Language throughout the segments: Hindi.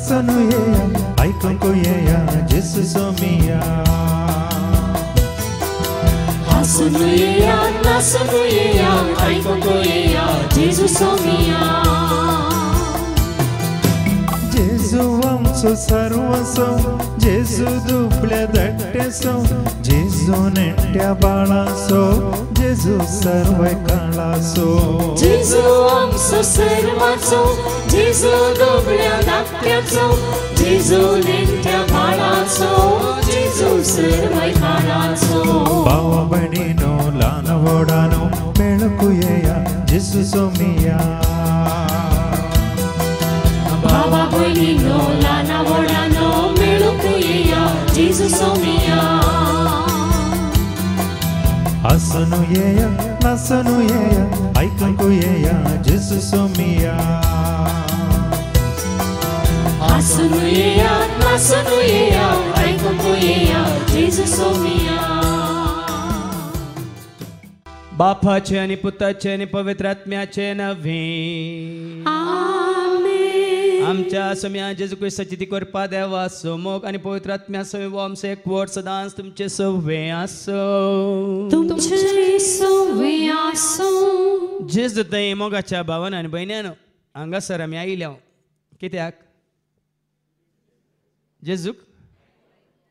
नाचनु येया ऐकूंक येया जेजू सोमिया हसून येया नाचून येया ऐकूंक येया जेजू सोमिया जेजू आमचो सर्वस्व जेजू दुबळ्या धाकट्याचो जेजू नेट्या बाळाचो जेजू सर्व काळाचो जेजू आमचो सर्वाचो जेजू दुबळ्या धाकट्याचो जेजू नेट्या बाळाचो जेजू सर्व काळाचो भावा भयणीनो ल्हान व्हडानो मेळूंक येया जेजू सोमिया भावा भयणीनो ल्हान व्हडानो मेळूंक येया जेजू सोमिया हसून येया नाचून येया ऐकूंक येया जेजू सोमिया हसून येया नाचून येया ऐकूंक येया जेजू सोमिया बापाचे आणि पुताचे आणि पवित्र आत्म्याचे नव्हे आमच्या सम्या जेजू ख्रिस्ताची ती कृपा देवा मोग आणि पवित्र आत्म्या सवय आमचे एक वर सदांच तुमचे सवय असो तुमचे सवय असो जेजू थंय मोगाच्या भावान आनी भयण्यान हांगासर आमी आयल्या कित्याक जेजूक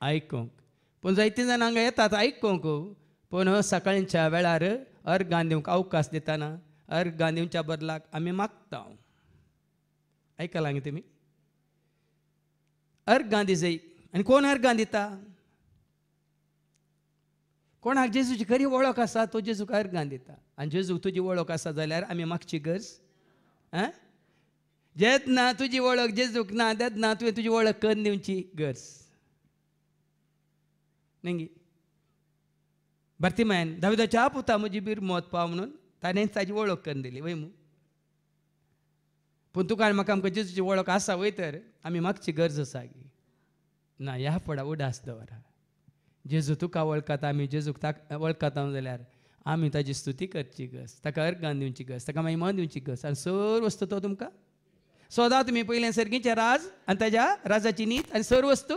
आयकूंक पूण जायतीं जाणां हांगा येतात आयकूंक पूण सकाळच्या वेळार अर्गां दिवंक अवकाश दितना अर्गां दिवच्या बदलाक आमी मागता आयकलां गे तुमी अर्गां दी जाय आनी कोण अर्गां दिता कोणाक जेजूची खरी वळख आसा तो जेजूक अर्गां दिता आनी जेजूक तुजी वळख आसा जाल्यार आमी मागची गरज जेदना तुजी वळख जेजूक ना तेदना तुवें तुजी वळख करून दिवची गरज नेंगी बार्तिमेयान दाविदाच्या पुता म्हजी बीर मोत पाव म्हणून ताणें ताजी वळख करून दिली वय मू पूण तुका आनी म्हाका आमकां जेजूची वळख आसा वय तर आमी मागची गरज आसा गी ना ह्या फुडा उडास दवरा जेजू तुका वळखता आमी जेजूक वळखता जाल्यार आमी ताजी स्तुती करची गरज ताका अर्गां दिवची गरज ताका महिमा दिवची गरज आनी सर वस्तू तो तुमकां सोदा तुमी पयलें सर्गीचें राज आनी ताज्या राजाची नीत आनी सर वस्तू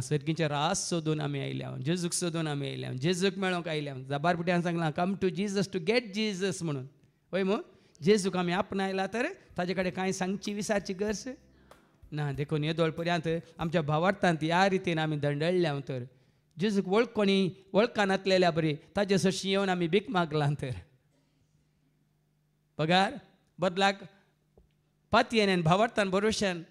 सर्गीचें राज सोदून आमी आयल्या जेजूक सोदून आमी आयल्या जेजूक मेळोंक आयल्या जाबारपुट्यान सांगलां come to Jesus to get Jesus म्हणून वय मू जेजूक आमी आपणायला तर ताजे कडेन कांय सांगची विचारची गरज ना देखून येदोळ पर्यंत आमच्या भावार्थांत ह्या रितीन आमी दंडळल्या तर जेजूक कोणी वळखा नासलेल्या बरी ताजे सशी येवन आमी भीक मागलां तर पगार बदलाक पातयेन आनी भावार्थान भरोश्यान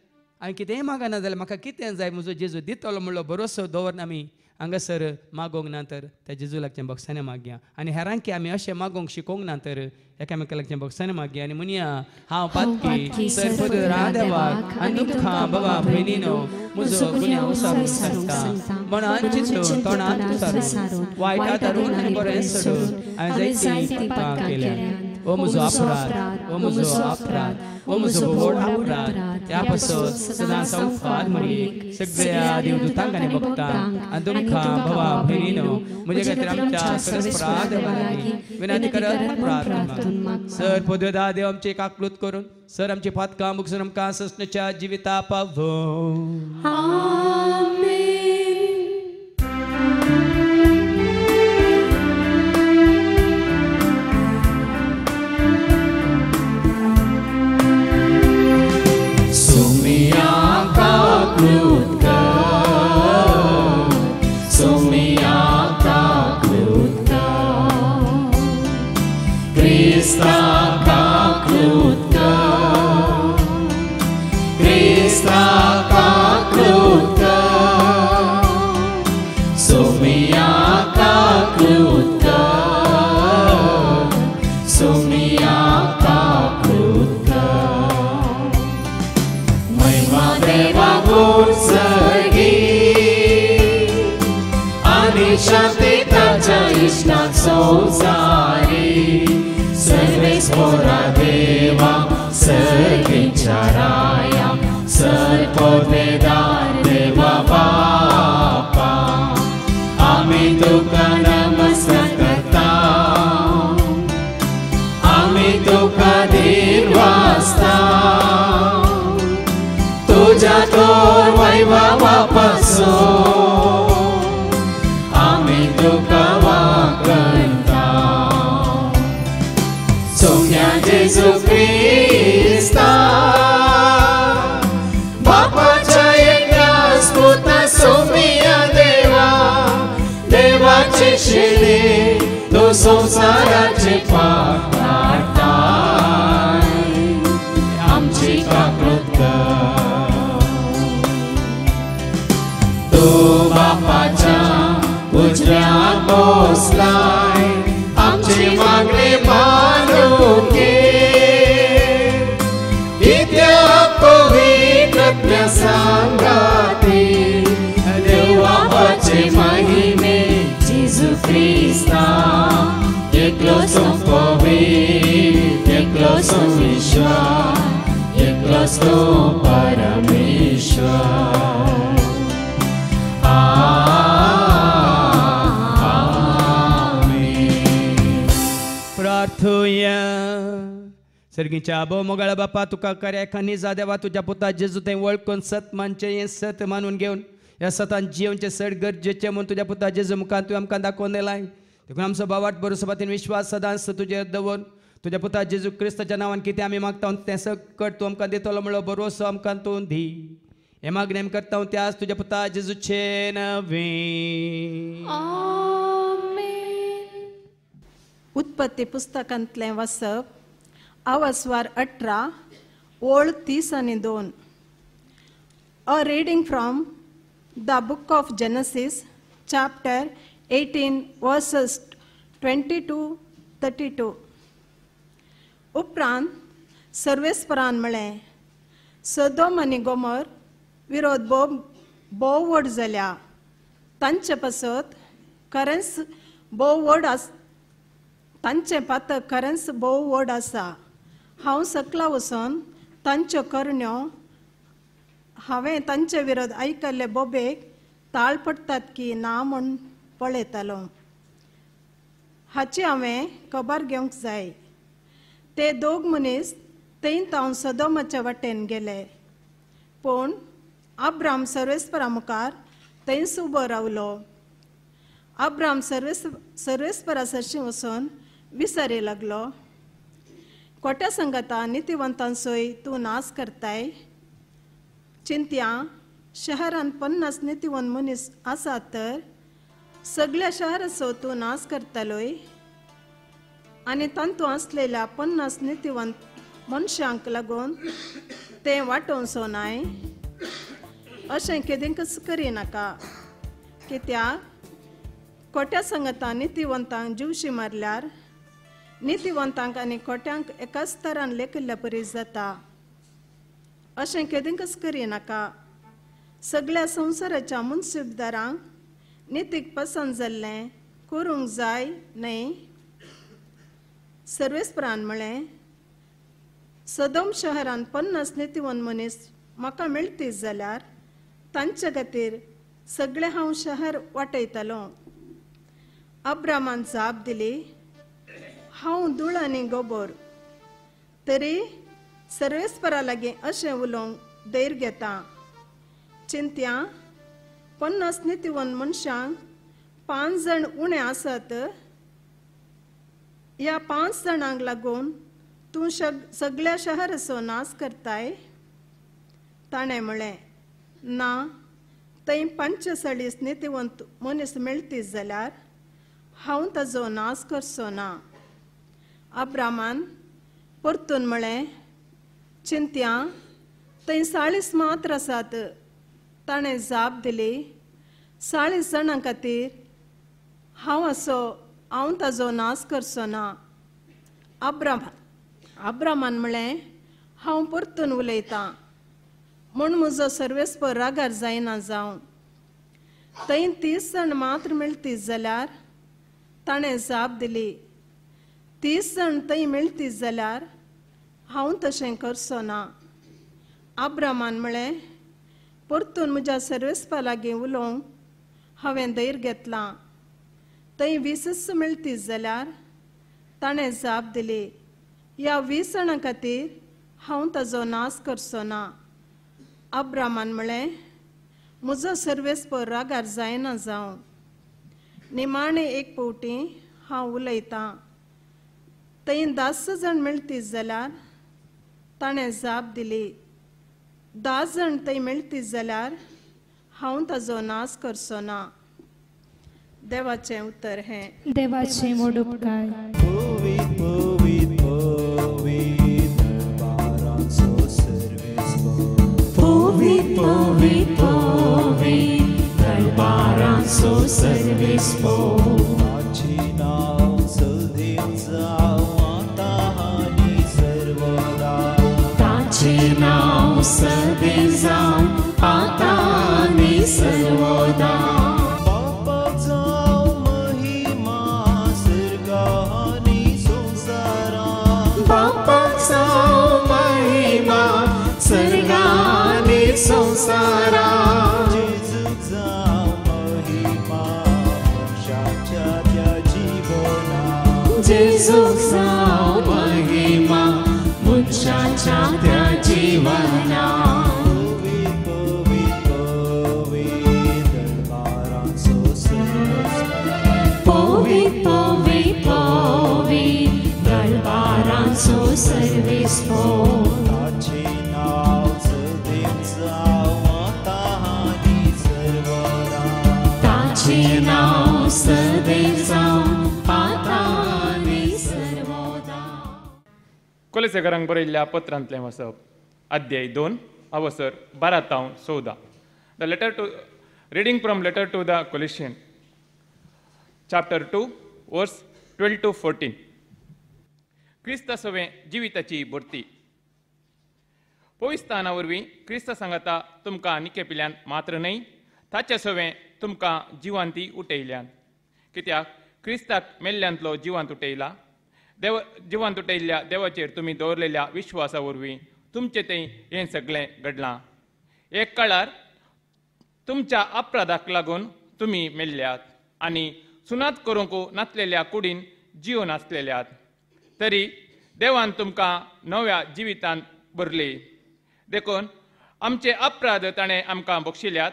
हांवें कितेंय मागना जाल्यार म्हाका कितें जाय म्हजो जेजू दितलो म्हणलो भरोसो दवरून आमी हांगासर मागोंक ना तर त्या जेजू लागचें बक्षांनी मागया आनी हेरांकी आमी अशें मागोंक शिकोंक ना तर एकामेका लागचें बक्षांनी मागया आनी म्हणया हांव पातकी सरपद रादेवाक आनी दुख्खां बाबा भयणीनो म्हजो गुन्यांव विसारूंक शकता मनांत चिंतून तोंडांत विसारून वायटांत हाडून आनी बरें सोडून हांवें जायतीं पापां केल्यां ओ म्हजो अपराध ओ म्हजो अपराध ओ म्हजो व्हड अपराध त्या पासून सदां संवसार मरी सगळ्या देवदूतांक आनी भक्तांक आनी तुमकां भावा भयणीनो म्हजे खातीर आमच्या सरस्पराद विनंती करत प्रार्थना सर पदवेदा देव आमची काकलूत करून सर आमची पातकां मुगसून आमकां ससणच्या जिविता पावो आमेन Serves pora deva, servinceraya, ser podvedar deva bapa. Ami tuka namaskar karta, ami tuka dirwasta. पापाचे शेणे तो संसाराचे पाप काढताय आमची काकृत्य तो बापाच्या उजव्यात बसलाय आमची मागणी मानून घे इत्या पवित्रज्ञ सांगाती देवाचे महिमे जेजू ख्रिस्ता एकलो संपवित एकलो संविश्वास एकलो तो परमेश्वर प्रार्थूया सर्गीच्या आबो मोगाळ बापा तुका कार्या खानी जा देवा तुझ्या पुता जेजू ते वळखून सत मानचे हे सत मानून घेऊन या सतान जीवनचे सड गरजेचे म्हणून तुझ्या पुता जेजू मुखान तू आमकां दाखोवन दिलाय देखून आमचो बावाट बरोसपातीन विश्वास सदांच तुझे दवरून तुझ्या पुता जेजू क्रिस्ताच्या नांवान कितें आमी मागता तें सकट तूं आमकां दितलो म्हणलो बरोसो आमकां तूं दी हे मागणें करता त्याच तुझ्या पुता जेजूचे नवे उत्पत्ती पुस्तकांतलें वाचप आवास्वार 18 ओळ 30 आणि 2 a reading from the book of genesis chapter 18 versus 20 to 32 उपरांत सर्वेस्परान म्हळें सदोम आनी गोमोर विरोध भोव व्हड जाल्या तांचे पासत खरेंच भोव व्हड तांचे पातक खरेंच भोव व्हड आसा हांव सकला वचोन तांच्यो करण्यो हांवें तांचे विरोध आयकल्ले बोबेक ताळ पडटात की ना म्हूण पळयतालो हाची हांवें खबर घेवंक जाय ते दोग मनीस थंय तावन सदोमाच्या वाटेन गेले पूण अब्राम सर्वेस्परा मुखार थंयच उबो रावलो अब्राम सर्वेस्परा सरशी वचून विचारी लागलो कोट्या संगता नितिवंतांचोय तूं नाश करताय चिंत्या शहरान 50 नितिवंत मनीस आसात तर सगळ्या शहराचो तूं नाश करतलोय आनी तांतू आसलेल्या 50 नितिवंत मनशांक लागून तें वांटोवचो नाय अशें केदेंकच करिनाका कित्याक कोट्या संगता नितिवंतांक जीवशी मारल्यार नितिवंतांक आनी कोट्यांक एकाच तरान लेखिल्ल्या परी जाता अशें केदेंकच करिनाका सगळ्या संवसाराच्या मुनसिबदारांक नितीक पसंद जाल्लें करूंक जाय न्हय सर्वेस्परान म्हळें सदोम शहरान 50 नितिवंत मनीस म्हाका मेळटी जाल्यार तांचे खातीर सगळे हांव शहर वाटयतलो अब्रामान जाप दिली हांव धूळ आनी गोबोर तरी सर्वेस्परा लागीं अशें उलोवंक धैर्य घेता चिंत्या 50 नितिवंत मनशांक 5 जण उणे आसात ह्या 5 जाणांक लागून तूं सगळ्या शहराचो नाश करताय ताणें म्हळें ना थंय 45 नितिवंत मनीस मेळटी जाल्यार हांव ताजो नाश करचो ना अब्रामान परतून म्हळें चिंत्या थंय 40 मात्र आसात ताणें जाप दिली 40 जाणां खातीर हांव ताजो नाश करचो ना अब्रामान म्हळें हांव परतून उलयतां म्हूण म्हजो सर्वेस्पर रागार जायना जावं थंय 30 जण मात्र मेळटी जाल्यार ताणें जाप दिली 30 जण थंय मेळटी जाल्यार हांव तशें करचो ना अब्रामान म्हळें परतून म्हज्या सर्वेस्पा लागीं उलोवंक हांवें धैर्य घेतलां थंय 20 मेळटी जाल्यार ताणें जाप दिली ह्या 20 जाणां खातीर हांव ताजो नाश करचो ना अब्रामान म्हळें म्हजो सर्वेस्पर रागार जायना जावं निमाणें एक पावटी हांव उलयतां थंय 10 जण मेळटी जाल्यार ताणें जाप दिली 10 जण थंय मेळटी जाल्यार हांव ताजो नाश करचो ना देवाचें उतर हें देवाचे मोड उपकार Povit, povit, povit, dărbaranțo servispo. Povit, povit, povit, dărbaranțo servispo. Tacinau săldețau atahani servoda. ताचे नाव सदे जावं आता आनी सर्वदा Bapațau महिमा सर्गानी संसारा. बापाचा महिमा सर्गाने संसारा जेजूचा महिमा मनुष्याच्या त्या जीवना. जेजूचा महिमा मुच्याच्या त्या जीवना Povit, povit, povit, dărbaranțo servispo. पोवीत पोवीत पोवीत दरबारांचो सर्विस्पो Tacinau săldețau atahani servoda. ताचे नाव सदे जावं आता आनी सर्वदा कोलेसेकरांक बरयल्ल्या पत्रांतलें वचप अध्याय 2 अवसर 12 तावन 14. The letter to reading from letter to the Colossian chapter 2 verse 12 to 14. क्रिस्त सवे जिविताची भरती. पवित्राना वरवीं क्रिस्त सांगता तुमकां निकेपिल्ल्यान मात्र न्हय ताचे सवे तुमकां जिवांती उठयल्यान. कित्याक क्रिस्ताक मेल्ल्यांतलो जिवांत उठयला. जिवांत उठयल्ल्या देवाचेर तुमी दवरलेल्या विश्वासा वरवीं तुमचें तें हें सगळें घडलां. एक काळार तुमच्या अपराधाक लागून तुमी मेल्ल्यात आनी सुनात करूंक नासलेल्या कुडीन जीव नासलेल्यात. तरी देवान तुमकां नव्या जिवितांत भरली. देखून आमचे अपराध ताणें आमकां बक्षिल्ल्यात.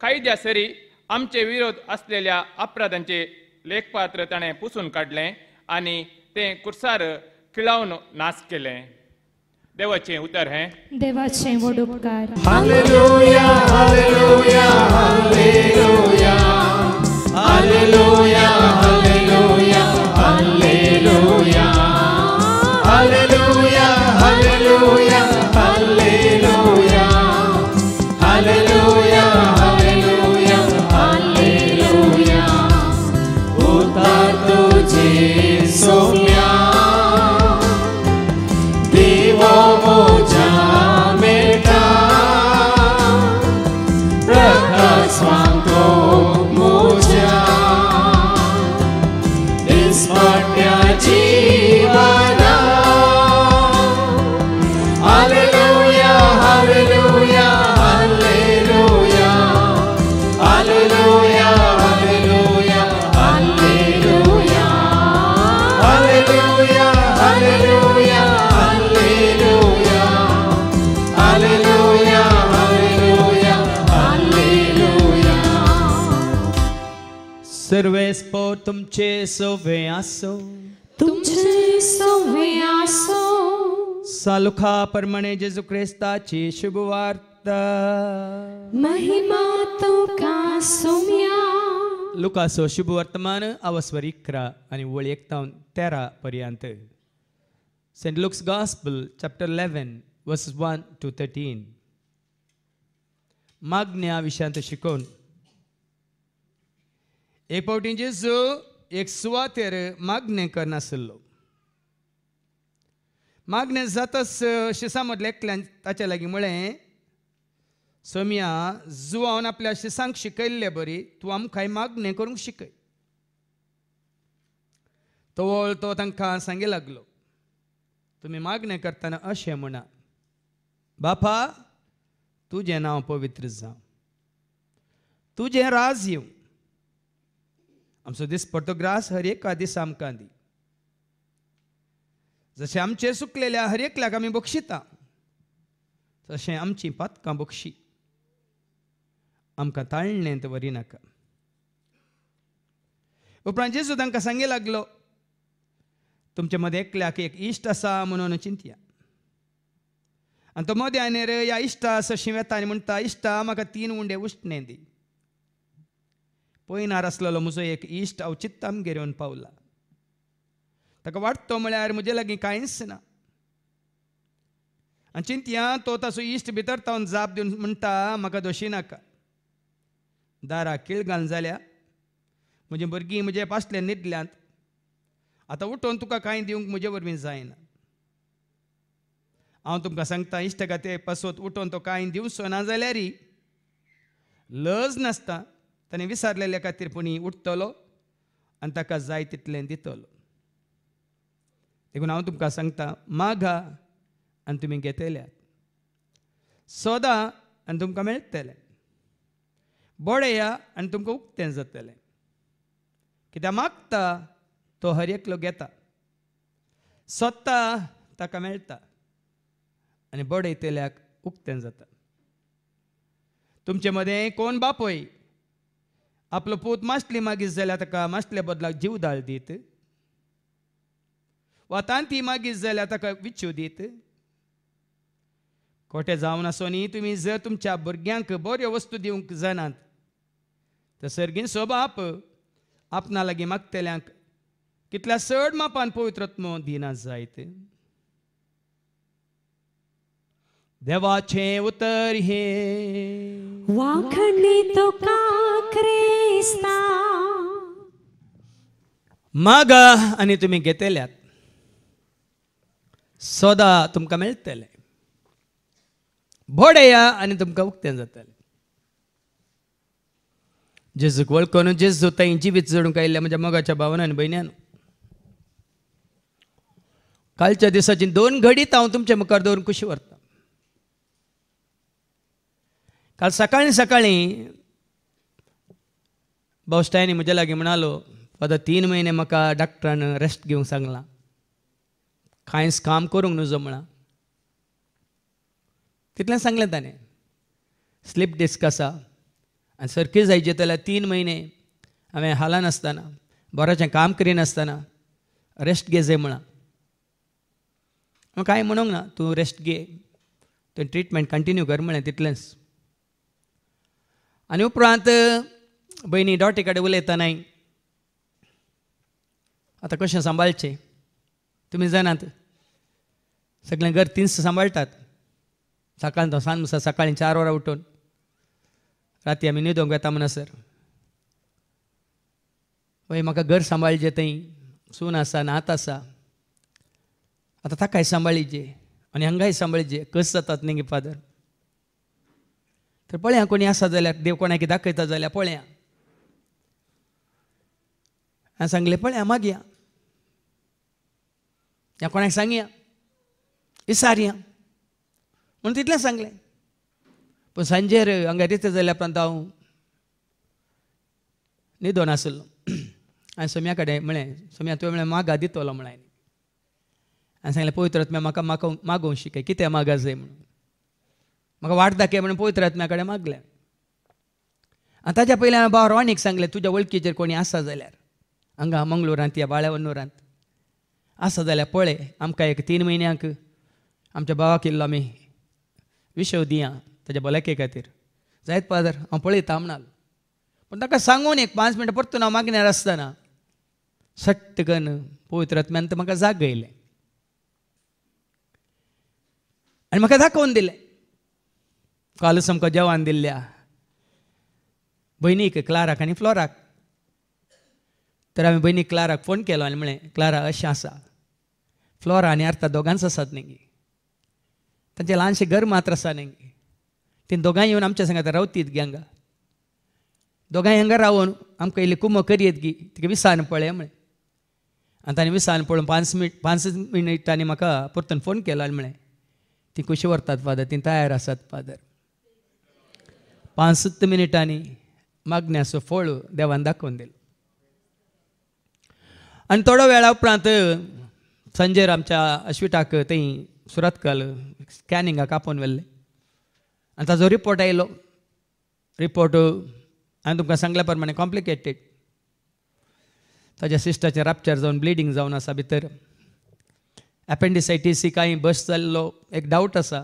कायद्या सरी आमचे विरोध आसलेल्या अपराधांचे लेखपात्र ताणें पुसून काडलें आनी तें कुर्सार खिळावन नाश केलें. देवाचें उतर हें देवाचे मोड उपकार हालेलुया हालेलुया हालेलुया हालेलुया हालेलुया हालेलुया हालेलुया हालेलुया हालेलुया हालेलुया हालेलुया हालेलुया उतार तुझे सोम्या देवो मोजा मेटा प्रकाश स्वांतो मोजा दिसपट्या जीवना हालेलुया हालेलुया हालेलुया हालेलुया हालेलुया हालेलुया हालेलुया हालेलुया हालेलुया हालेलुया हालेलुया सर्वेस्पो तुमचे सोवे आसो तुमचे सोवे आसो सालुखा परमणे जेजू ख्रिस्ताची शुभवार्ता महिमा तुका सोम्या लुकासो शुभवर्तमान अवस्वर 11 आणि वळ 1 तावन 13 पर्यंत. Saint Luke's gospel chapter 11 verses 1 to 13. मागण्या विशयांत शिकोवन एक फावटी जेजू एक सुवातेर मागणें करनासलो. मागणें जाताच शिसा मदल्या एकल्यान ताच्या लागीं म्हळें, सोम्या जुवान आपल्या शिसांक शिकयल्ले बरी तूं आमकां मागणें करूंक शिकय. तवळ तो तांकां सांगे लागलो, तुमी मागणें करतना अशें म्हणा, बापा तुजें नांव पवित्र जावं, तुजें राज येवं, आमचो दिसपडटो ग्रास हर एका दिसा आमकां दी. जशें आमचे सुकलेल्या हर एकल्याक आमी बक्षिता तशें आमची पातकां बक्षी. आमकां ताळणेंत व्हरी नाका. उपरांत जेजू तांकां सांगे लागलो, तुमचे मदें एकल्याक एक इश्ट आसा म्हणून चिंतया. आनी तो मदें आयनेर ह्या इश्टा सशीं वेता आनी म्हणटा, इश्टा म्हाका 3 उंडे उश्टणें दी. पयनार आसलेलो म्हजो एक इश्ट हांव चित्तामगेर येवन पावला. ताका वाटतो म्हळ्यार म्हजे लागीं कांयच ना. आनी चिंतया तो ताचो इश्ट भितर तावन जाप दिवन म्हणटा म्हाका दोशी नाका. दारां खीळ घालून जाल्या, म्हजीं भुरगीं म्हजे पासले न्हिदल्यांत. आतां उठोवन तुका कांय दिवंक म्हजे वरवीं जायना. हांव तुमकां सांगता इश्ट खातीर पासत उठोवन तो कांय दिवचो ना जाल्यारय लज नासता ताणें विसारलेल्या खातीर पुणी उठतलो आनी ताका जाय तितलें दितलो. देखून हांव तुमकां सांगता मागा आनी तुमी घेतल्यात, सोदा आनी तुमकां मेळटलें, बोडया आनी तुमकां उक्तें जातलें. कित्याक मागता तो हर एकलो घेता, सोदता ताका मेळटा आनी बोडयतल्याक उक्तें जाता. तुमचे मदें कोण बापोय आपलो पूत मासली मागीत जाल्यार ताका मासले बदलाक जीवदाळ दीत, वा तांती मागीत जाल्यार ताका विच्यो दीत. खोटें जावन आसो न्ही, तुमी जर तुमच्या भुरग्यांक बऱ्यो वस्तू दिवंक जाणात तर सर्गीचो बाप आपणा लागीं मागतल्यांक कितल्या चड मापान पवित्र आत्मो दिना जायत. देवाचें उतर हे वाखणी तुका क्रिस्ता. मागा आनी तुमी घेतल्यात, सोदा तुमकां मेळटलें, बोडया आनी तुमकां उक्तें जातलें. जेजूक वळखून जेजू थंय जिवीत जडूंक आयिल्ल्या म्हज्या मोगाच्या भावांनी आनी भयण्यान, कालच्या दिसाची 2 घडीत हांव तुमच्या मुखार दवरून कुशी व्हरता. काल सकाळीं बावस्टायनी म्हजे लागीं म्हणालो, फादर 3 म्हयने म्हाका डॉक्टरान रेस्ट घेवंक सांगलां, कांयच काम करूंक नजो म्हणा. तितलें सांगलें ताणें. स्लीप डिस्क आसा आनी सारकी जायचे जाल्यार 3 म्हयने हांवें हालानासतना बरोचें काम करिनासतना रेस्ट घे जाय म्हणा. हांव कांय म्हणूंक ना, तूं रेस्ट घे, तुवें ट्रिटमेंट कंटिन्यू कर म्हळें, तितलेंच. आनी उपरांत भयणी डॉटे कडेन उलयतानाय आतां कशें सांबाळचें. तुमी जाणात सगळें घर तिनस सांबाळटात. सकाळ तो सांज सकाळीं 4 वरां उठून राती आमी न्हिदोंक येता म्हणसर वय म्हाका घर सांबाळचें, थंय सून आसा, नात आसा, आतां ताकाय सांबाळीचे आनी हांगाय सांबाळचे, कस जातात न्ही फादर. तर पळया कोणी आसा जाल्यार, देव कोणाक दाखयता जाल्यार पळया. हांवें सांगलें पळया मागया, ह्या कोणाक सांगया, विचारया म्हणून तितलें सांगलें. पूण सांजेर हांगा येता जाल्यार उपरांत हांव न्हिदोन आसलो. हांवें सोम्या कडेन म्हळें, सोम्या तुवें म्हळें मागा दितलो म्हळें. हांवें सांगलें पवित्र आत्म्या म्हाका मागोवंक शिकय, कितें मागा जाय म्हणून. म्हाका वाट दाखय म्हणून पवित्र आत्म्या कडेन मागलें. आनी ताच्या पयलीं हांवें भाव रोणीक सांगलें, तुज्या वळखीचेर कोणी आसा जाल्यार हांगा मंगळुरांत या बाळ्यावन्नुरांत आसा जाल्यार पळय, आमकां एक 3 म्हयन्यांक आमच्या भावाक इल्लो आमी विशव दिया ताच्या भलायके खातीर. जायत फादर हांव पळयता म्हणलो. पूण ताका सांगून एक 5 मिनटां परतून हांव मागण्यार आसतना सट्ट करून पवित्र आत्म्यान म्हाका जागयलें आनी म्हाका दाखोवन दिलें. कालच आमकां जेवण दिल्ल्या भयणीक क्लाराक आनी फ्लोराक. तर हांवें भयणीक क्लाराक फोन केलो आनी म्हळें, क्लारा अशें आसा, फ्लोरा आनी आर्ता दोगांच आसात न्ही, तांचें ल्हानशें घर मात्र आसा न्ही, ती दोगांय येवन आमच्या सांगात रावतीत गे हांगा. दोगांय हांगा रावून आमकां इल्ली कुमो करयत गी, तिका विसान पळय म्हळें. आनी ताणें विसान पळोवन 5 मिनटांनी म्हाका परतून फोन केलो आनी म्हळें ती कशी व्हरतात फादर, ती तयार आसात फादर. 5 मिनटांनी मागण्याचो फळ देवान दाखोवन दिलो. आनी थोडो वेळा उपरांत संजेर आमच्या अश्विताक थंय सुरतकाल स्कॅनिंगाक आपोवन व्हेल्लें आनी ताजो रिपोर्ट आयलो. रिपोर्ट हांवें तुमकां सांगल्या प्रमाणे कॉम्प्लिकेटेड. ताज्या सिस्टाचें रॅप्चर जावन ब्लिडींग जावन आसा भितर. एपेंडिसायटीस कांय बस जाल्लो एक डावट आसा.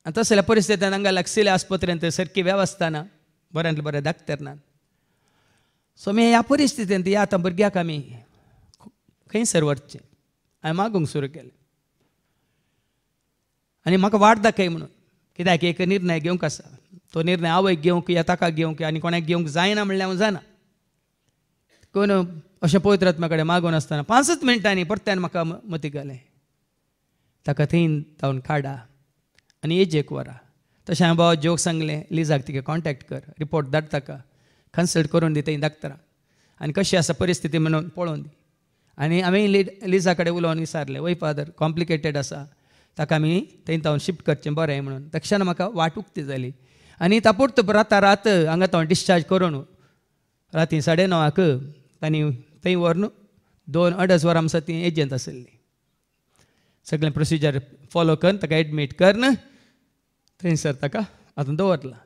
आनी तसल्या परिस्थितींत हांगा लागशिल्ल्या आस्पत्रेंत सारकी वेवस्था ना, बऱ्यांतले बरें धाकटेर ना. सो मी ह्या परिस्थितींत या आतां भुरग्याक आमी खंयसर वचचें हांवें मागूंक सुरू केलें आनी म्हाका वाट दाखय म्हणून कित्याक एक निर्णय घेवंक आसा तो निर्णय आवयक घेवंक या ताका घेवंक आनी कोणाक घेवंक जायना म्हणल्यार हांव जाना कोण अशें पवित्र आत्म्या कडेन मागून आसतना 5 मिनटांनी परत्यान म्हाका मतीक घालें ताका थंय जावन काडा आनी एजेक व्हरा तशें हांवें बाबा जोक सांगलें लिजाक तिका कॉन्टेक्ट कर रिपोर्ट धाड ताका कन्सल्ट करून दी थंय डाक्टराक आनी कशी आसा परिस्थिती म्हणून पळोवन दी आनी हांवें लिजा कडेन उलोवन विचारलें वय फादर कॉम्प्लिकेटेड आसा ताका आमी थंय तावन शिफ्ट करचें बरें म्हणून तक्षण म्हाका वाट उक्ती जाली आनी ताबडतोब रात हांगा तो डिस्चार्ज करून राती 9:30 तांणी थंय व्हरून 2-2.5 वरां आमचा ती एजंट आसली सगळें प्रोसिजर फॉलो करून ताका एडमीट करून थंयसर ताका आतां दवरला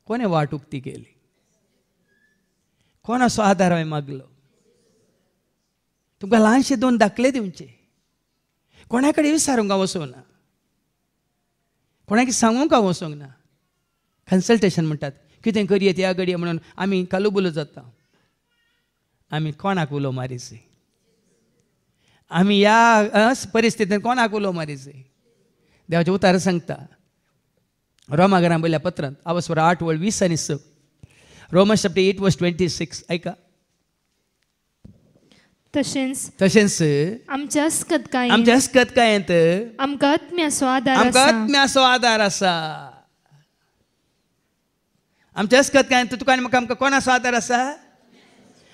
कोणें वाट उक्ती केली कोणाचो आदार हांवें मागलो तुमकां ल्हानशे 2 दाखले दिवचे कोणा कडेन विचारूंक हांव वचूंक ना कोणाक सांगूंक हांव वचूंक ना कन्सल्टेशन म्हणटात कितें करयेत ह्या घडये म्हणून आमी कालुबुलो जाता आमी कोणाक उलो मारीचे आमी ह्या परिस्थितींत कोणाक उलो मारीचे देवाचें उतार सांगता रोमाघरांत बरयल्या पत्रांत आवस्वर 8:20-6 रोमन्स चॅप्टर 8:26 ऐका तशेंच आमच्या हस्कतकायेंत आमकां आत्म्याचो आदार आसा आमच्या हस्कतकायेंत तुका आनी म्हाका आमकां कोणाचो आदार आसा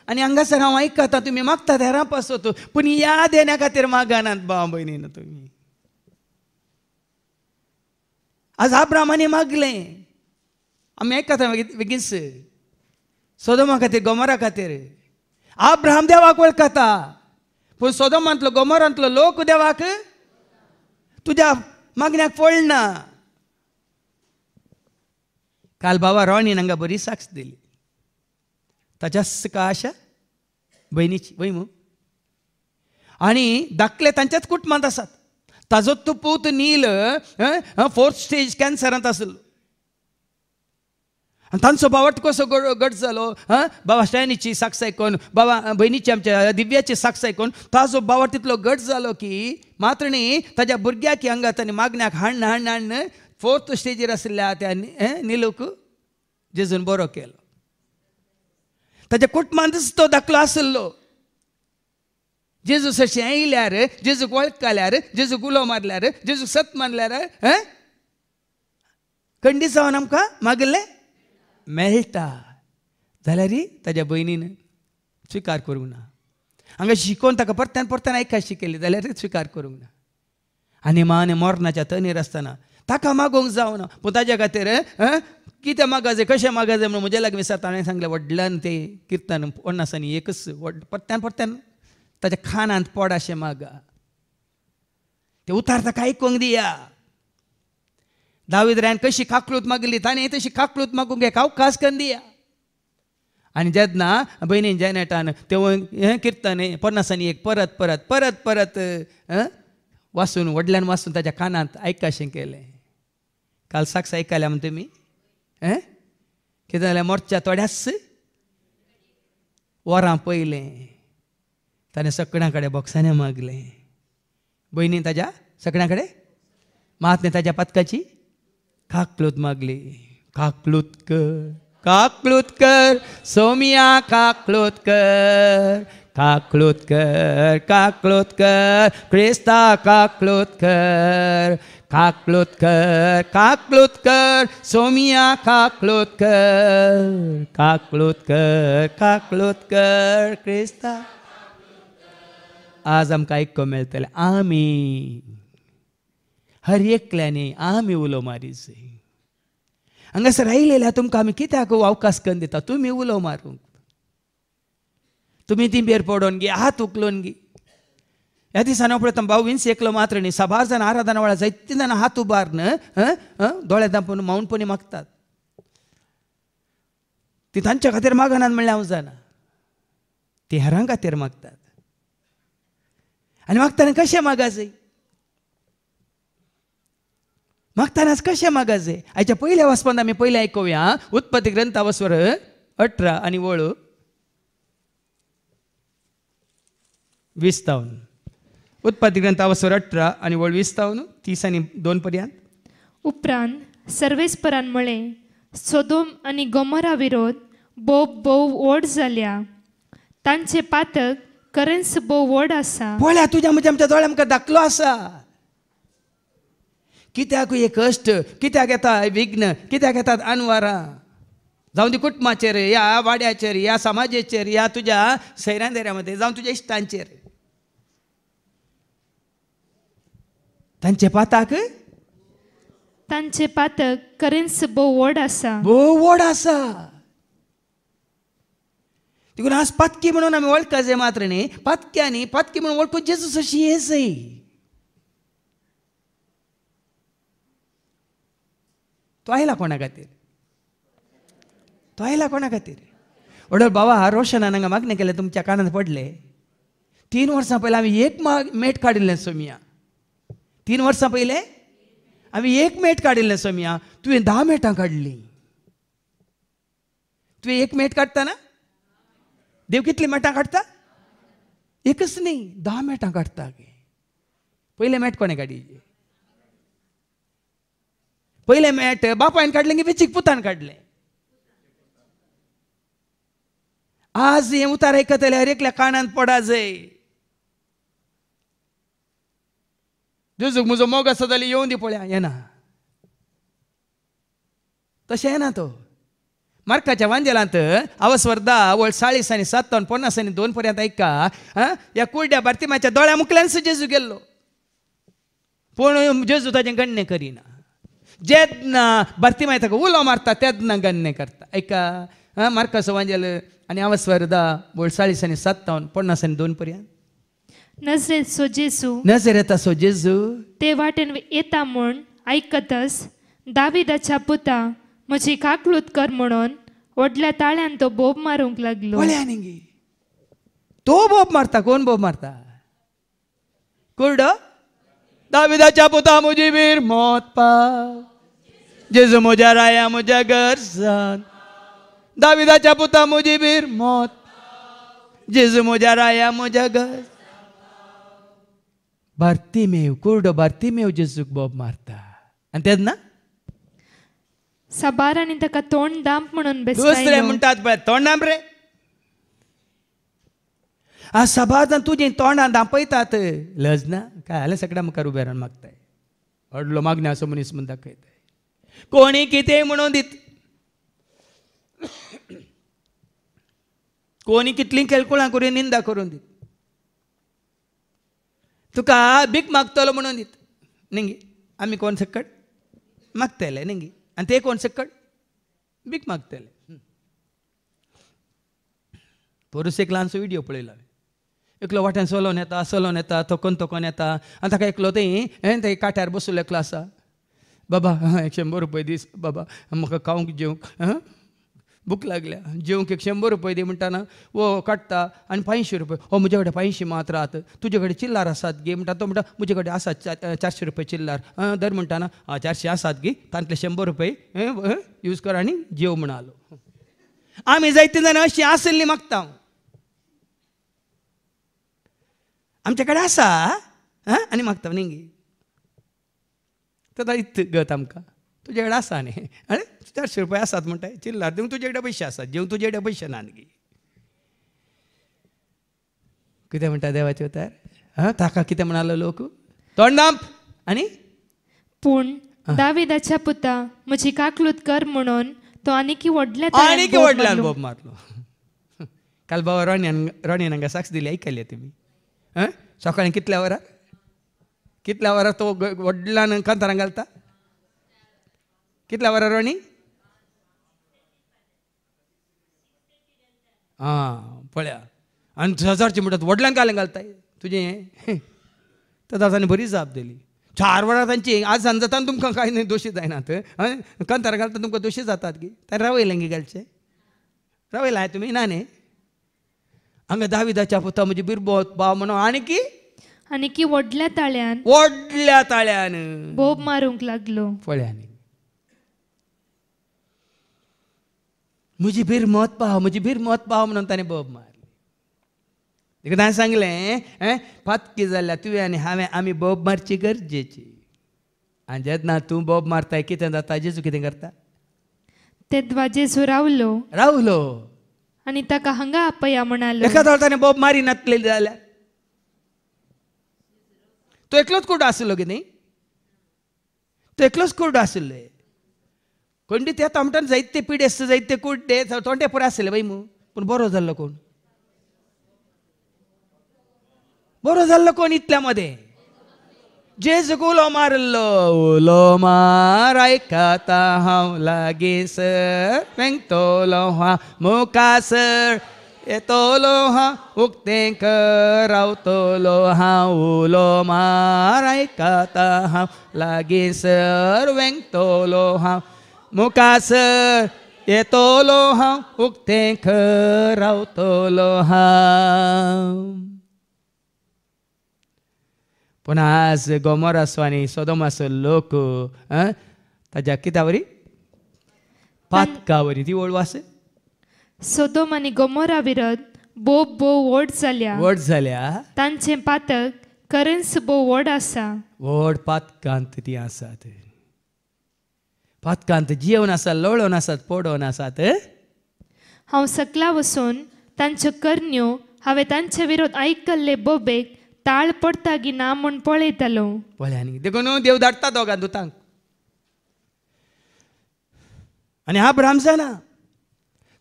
आनी हांगासर हांव आयकता तुमी मागतात हेरां पासत पूण याद येण्या खातीर मागनात भाव भयणीन तुमी आज अब्रामानी मागलें आमी आयकता बेगीनच सोदोमा खातीर गोमोरा खातीर अब्राहम देवाक वळखता पूण सोदोमांतलो गोमोरांतलो लोक देवाक तुज्या मागण्याक पळना काल बाबा रोणीन हांगा बरी साक्ष दिली ताच्याच का आशा भयणीची वय मू आनी धाकले तांच्याच कुटुंबांत आसात ताजो तो पूत नील 4th स्टेज कॅन्सरांत आसलो आनी तांचो बावट कसो गट जालो बाबा स्टॅनीची साक्ष आयकून बाबा भयणीची आमच्या दिव्याची साक्ष आयकून ताजो बावट तितलो गट जालो की मात्र न्ही ताज्या भुरग्याक हांगा तांणी मागण्याक हाडन 4th स्टेजीर आसल्या त्या निलूक जेजून बरो केलो ताच्या कुटुंबांतच तो धाकलो आसलो जेजू अशें येयल्यार जेजूक वळखल्यार जेजूक उलो मारल्यार जेजूक सत मारल्यार खंडी जावन आमकां मागलें मेळटा जाल्यार ताज्या भयणीन स्विकार करूंक ना हांगा शिकोवन ताका परत्यान परत्यान आयकाय शिकयली जाल्यार स्विकार करूंक ना आनी माने मोरणाच्या तनीर आसतना ताका मागोवंक जावना पूण ताज्या खातीर कितें मागाजे कशें मागाजे म्हणून म्हज्या लागीं विचारता हांवें सांगलें व्हडल्यान तें किर्तन पन्नासांनी एकच परत्यान परत्यान ताच्या खानांत पड अशें मागा ते उतार ताका आयकूंक दिया दावीद रायन कशी काकलूत मागली ताणें तशी काकलूत मागूंक एक अवकाश करून दिया आनी जेन्ना भयणीन जेनेटान तें किर्तन पन्नासांनी एक परत परत परत परत वाचून व्हडल्यान वाचून ताच्या कानांत आयकाशें केलें काल साक्ष आयकल्या म्हणटा तुमी कितें जाल्यार मोर्च्या थोड्याच वरां पयलें ताणें सगळ्यां कडेन बॉक्सांनी मागलें भयणीन ताज्या सगळ्यां कडेन मातने ताज्या पातकाची काकलूत मागली काकलूत कर सोमिया काकलूत कर काकलूत कर क्रिस्ता काकलूत कर सोमिया काकलूत कर क्रिस्ता आज आमकां आयको मेळटलें आमी हर एकल्यानी आमी उलो मारीचे हांगासर आयलेल्या तुमकां आमी कित्याक अवकाश करून दिता तुमी उलो मारूंक तुमी तिंबेर पडोवन गे हात उखलून गे ह्या दिसांनी पळयता भाऊ विन्स एकलो मात्र न्ही 6 जाण आराधना वेळार जायती जाणां हात उबारन दोळे धांपून मावणपणी मागतात ती तांच्या खातीर मागनात म्हणल्यार हांव जाणा ती हेरां खातीर मागतात आनी मागतना कशें मागाजे मागतानाच कशें मागाजे हाच्या पयल्या वाचपांत आमी पयलें आयकुया उत्पत्ती ग्रंथ आवस्वर 18 आनी वळू 20 उत्पत्ती ग्रंथ अवसर 18 आणि वळ 20 30 आणि 2 पर्यंत. उपरांत सर्वेस्परान म्हळें, सोदोम आनी गोमोरा विरोध बोव व्हड जाल्या. तांचे पातक खरेंच बोव व्हड आसा. पळया तुज्या म्हज्या आमच्या दोळ्या आमकां दाखलो आसा. कित्याक हे कश्ट, कित्याक येता विघ्न, कित्याक येतात अनवरां, जावं ती कुटुंबाचेर, या वाड्याचेर, या समाजाचेर, या तुज्या सैरांदेऱ्यामध्ये, जावं तुज्या इश्टांचेर. तांचे पातक खरेंच बोव व्हड आसा. बोव व्हड आसा. देखून आज पातकी म्हणून आमी वळखा मात्र न्ही, पातकी म्हणून वळखून जेजूस अशी येसय. तो आयला कोणा खातीर? तो आयला कोणा खातीर? वडल बाबा रोशनान हांगा मागणें केलें, तुमच्या कानांत पडले. 3 वर्सां पयलीं आमी एक मेट काडिल्लें सोमिया. 3 वर्सां पयलें आमी एक मेट काडिल्लें सोमिया. तुवें 10 मेटां काडलीं. तुवें एक मेट काडटा ना? देव कितलीं मेटां काडटा? एकच न्ही, 10 मेटां काडटा. पयलें मेट कोणें काडी? पयलें मेट बापायन काडलें की वेचीक पुतान काडलें. आज हें उतार आयकतले हर एकल्या कानांत पडा जाय. जेजूक म्हजो मोग आसा जाल्यार येवं दी पळया. येना, तशें येना. तो मार्काच्या वांजेलांत अवस्वर 10 वळ 40 आनी 57 50 आनी 2 पर्यंत ऐका. ह्या कुरड्या बार्तिमाच्या दोळ्या मुखल्यानच जेजू गेल्लो, पूण जेजू ताचें गण्य करिना. जेन्ना बार्तिमाय ताका उलो मारता तेन्ना गण्य करता. ऐका मार्काचो वांजेल आनी अवस्वर 10 वळ 40 आनी 57 50 आनी 2 पर्यंत. नजरेताचो जेजू ते वाटेन येता म्हूण आयकतच दाविदाच्या पुता म्हजी काकलूत कर म्हणून व्हडल्या ताळ्यान तो बोब मारूंक लागलो. तो बोब मारता. कोण बोब मारता? कुरडो. दाविदाच्या पुता म्हजी वीर मोत पाव, जेजू म्हज्या राया म्हज्या घरसान. दाविदाच्या पुता म्हजी वीर मोत, जेजू म्हज्या राया म्हज्या घर. बार्तिमेव, कुरडो बार्तिमेव जेजूक बोब मारता. आनी तेन्ना साबारांनी ताका तोंड दांप म्हणून दुसरे म्हणटात पळय, तोंड दांप रे. आज सबादान तुजें तोंडां दांपयतात. लज ना काय जाल्यार सगळ्या मुखार उबे रावन मागताय. व्हडलो मागण्या असो मनीस म्हूण दाखयताय. कोणी कितेंय म्हणून दीत, कोणी कितलीं केळकुळां करून निंदा करून दीत, तुका भीक मागतलो म्हणून दीत. निंगी आमी कोण सकट मागतले निंगी, आनी ते कोण सकट भीक मागतले. पोरूस एक ल्हानसो व्हिडियो पळयलो. एकलो वाट्यान चलोन येता, तोकोन येता, आनी ताका एकलो ते काट्यार बसलो एकलो आसा. बाबा 100 रुपया दीस, बाबा म्हाका खावंक जेवंक भूक लागल्या, जेवंक 100 रुपया दी म्हणटाना वो काडटा आनी 500 रुपया. हो म्हजे कडेन 500 मात रात, तुजे कडेन चिल्लार आसात गे म्हणटा. तो म्हणटा म्हजे कडेन आसात 400 रुपया चिल्लार. दर म्हणटाना 400 आसात गे, तांतले 100 रुपया यूज कर आनी जेव म्हणालो. आमी जायते जाणां अशी आसली मागता. आमचे कडेन आसा आनी मागता न्ही. तर इत गत आमकां तुजे कडेन आसा न्ही. अरे 400 रुपया आसात म्हणटाय चिल्लार दिवंक तुजे कडेन पयशे आसात, जेवंक तुजे कडेन पयशे ना न्ही. कितें म्हणटा देवाचे उतार? ताका कितें म्हणालो लोक? तोंड दांप. आनी पूण दाविदाच्या पुता म्हजी काकलूत कर म्हणून तो आनीक व्हडल्या बोब मारलो. काल बाबा रोणीन हांगा साक्ष दिली, आयकली तुमी? सकाळीं कितल्या वरां तो व्हडल्यान कांतारां घालता? कितल्या वरां रोणी? पळया. आनी 1000ची म्हणटात व्हडल्यान कालें घालताय तुजें. तांणी बरी जाप दिली. 4 वरां तांची आज सांजतान तुमकां कांय न्ही दोशी जायनात. कांतारां घालता तुमकां दोशी जातात गे. ताणें रावयलें गे घालचें. रावयलां तुमी ना न्ही. हांगा दाविदाच्या पुता म्हजी बिरबोत भाव म्हणून आनीक व्हडल्या ताळ्यान बोब मारूंक लागलो. पळयांनी म्हजी बीर मत पाव म्हणून ताणें बोब मारली. देखून हांवें सांगलें पात कितें जाल्यार तुवें आनी हांवें आमी बोब मारची गरजेची. आनी जेन्ना तूं बोब मारताय कितें जाता जेजू कितें करता? तेद्वा जेजू रावलो रावलो. आणि ताका हांगा आपया म्हणालो. एका ताणे बोब मारी नासलेली जाल्यार तो एकलोच कुर्डो आसलो की न्ही? तो एकलोच कुर्डो आसले. कोंडी त्या तामटान जायते पिडेस्त जायते कुड्डे तोंडे पुरो आसले बाई मू. पूण बरो जाल्लो कोण? बरो जाल्लो कोण इतल्या मध्ये? जेजूक उलो मारलो. उलो मार आयकता हांव लागींसर वेंगतलो हांव मुखासर येतलो हांव उक्तें कर रावतलो हांव. उलो मार आयकता हांव लागींसर वेंगतलो हांव मुखासर येतलो हांव उक्तें कर रावतलो हांव. पूण आज गोमोर आसो आनी सोदोम आसो लोक ताज्या कित्या वरी पातका वरी ती वळू आस सोदोम आणि गोमोरा विरोध बोब व्हड जाल्या. व्हड जाल्या. तांचे पातक करन्स व्हड आसा. व्हड पातकांत ती आसात. पातकांत जिवन आसा, लोळोन आसात, पडोन आसात. हांव सकला वचून तांच्यो करण्यो हांवें तांचे विरोध आयकल्ले बोबेक ताळ पडटा की ना म्हूण पळयतालो. पळय आनी देखून देव धाडटा दोगां दुतांक. आनी अब्राहम जाना.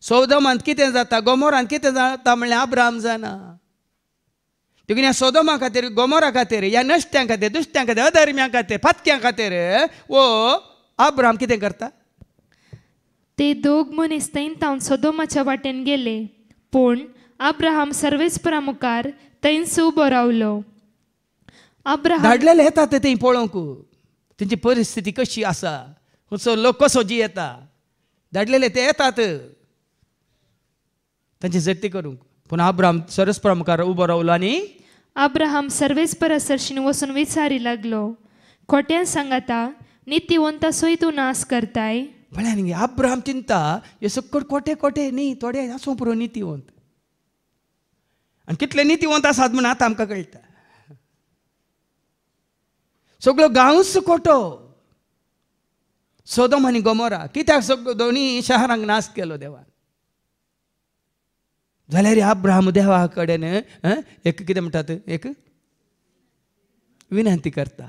सोदोमांत कितें जाता, गोमोरांत कितें जाता म्हणल्यार अब्राहम जाना. देखून ह्या सोदोमा खातीर, गोमोरा खातीर, ह्या नश्ट्यां खातीर, दुश्ट्यां खातीर, अधर्म्यां खातीर, फातक्यां खातीर वो अब्राहम कितें करता? ते दोग मनीस थंय तावन सोदोमाच्या वाटेन गेले. पूण अब्राहम सर्वेस्परा मुखार थंयच उबो रावलो. अब्राहम धाडलेले येतात थंय पळोवंक तेंची परिस्थिती कशी आसा, खंयचो लोक कसो जियेता. धाडलेले ते येतात तांची जप्ती करूंक. पूण अब्राहम सर्वेस्परा मुखार उबो रावलो आनी अब्राहम सर्वेस्परा सरशीन वचून विचारी लागलो, खोट्यान सांगाता नितीवंता सोय तूं नाश करताय. म्हळ्यार न्ही अब्राहम चिंता हे सकट कोटे कोटे न्ही थोडे आसूं पुरो नितीवंत. आनी कितले नितीवंत आसात म्हूण आतां आमकां कळटा. सगळो गांवच खोटो. सोदोम आनी गोमोरा कित्याक सगळो दोनी शहरांक नाश केलो देवान? जाल्यार अब्राहम देवा कडेन एक कितें म्हणटात, एक विनंती करता.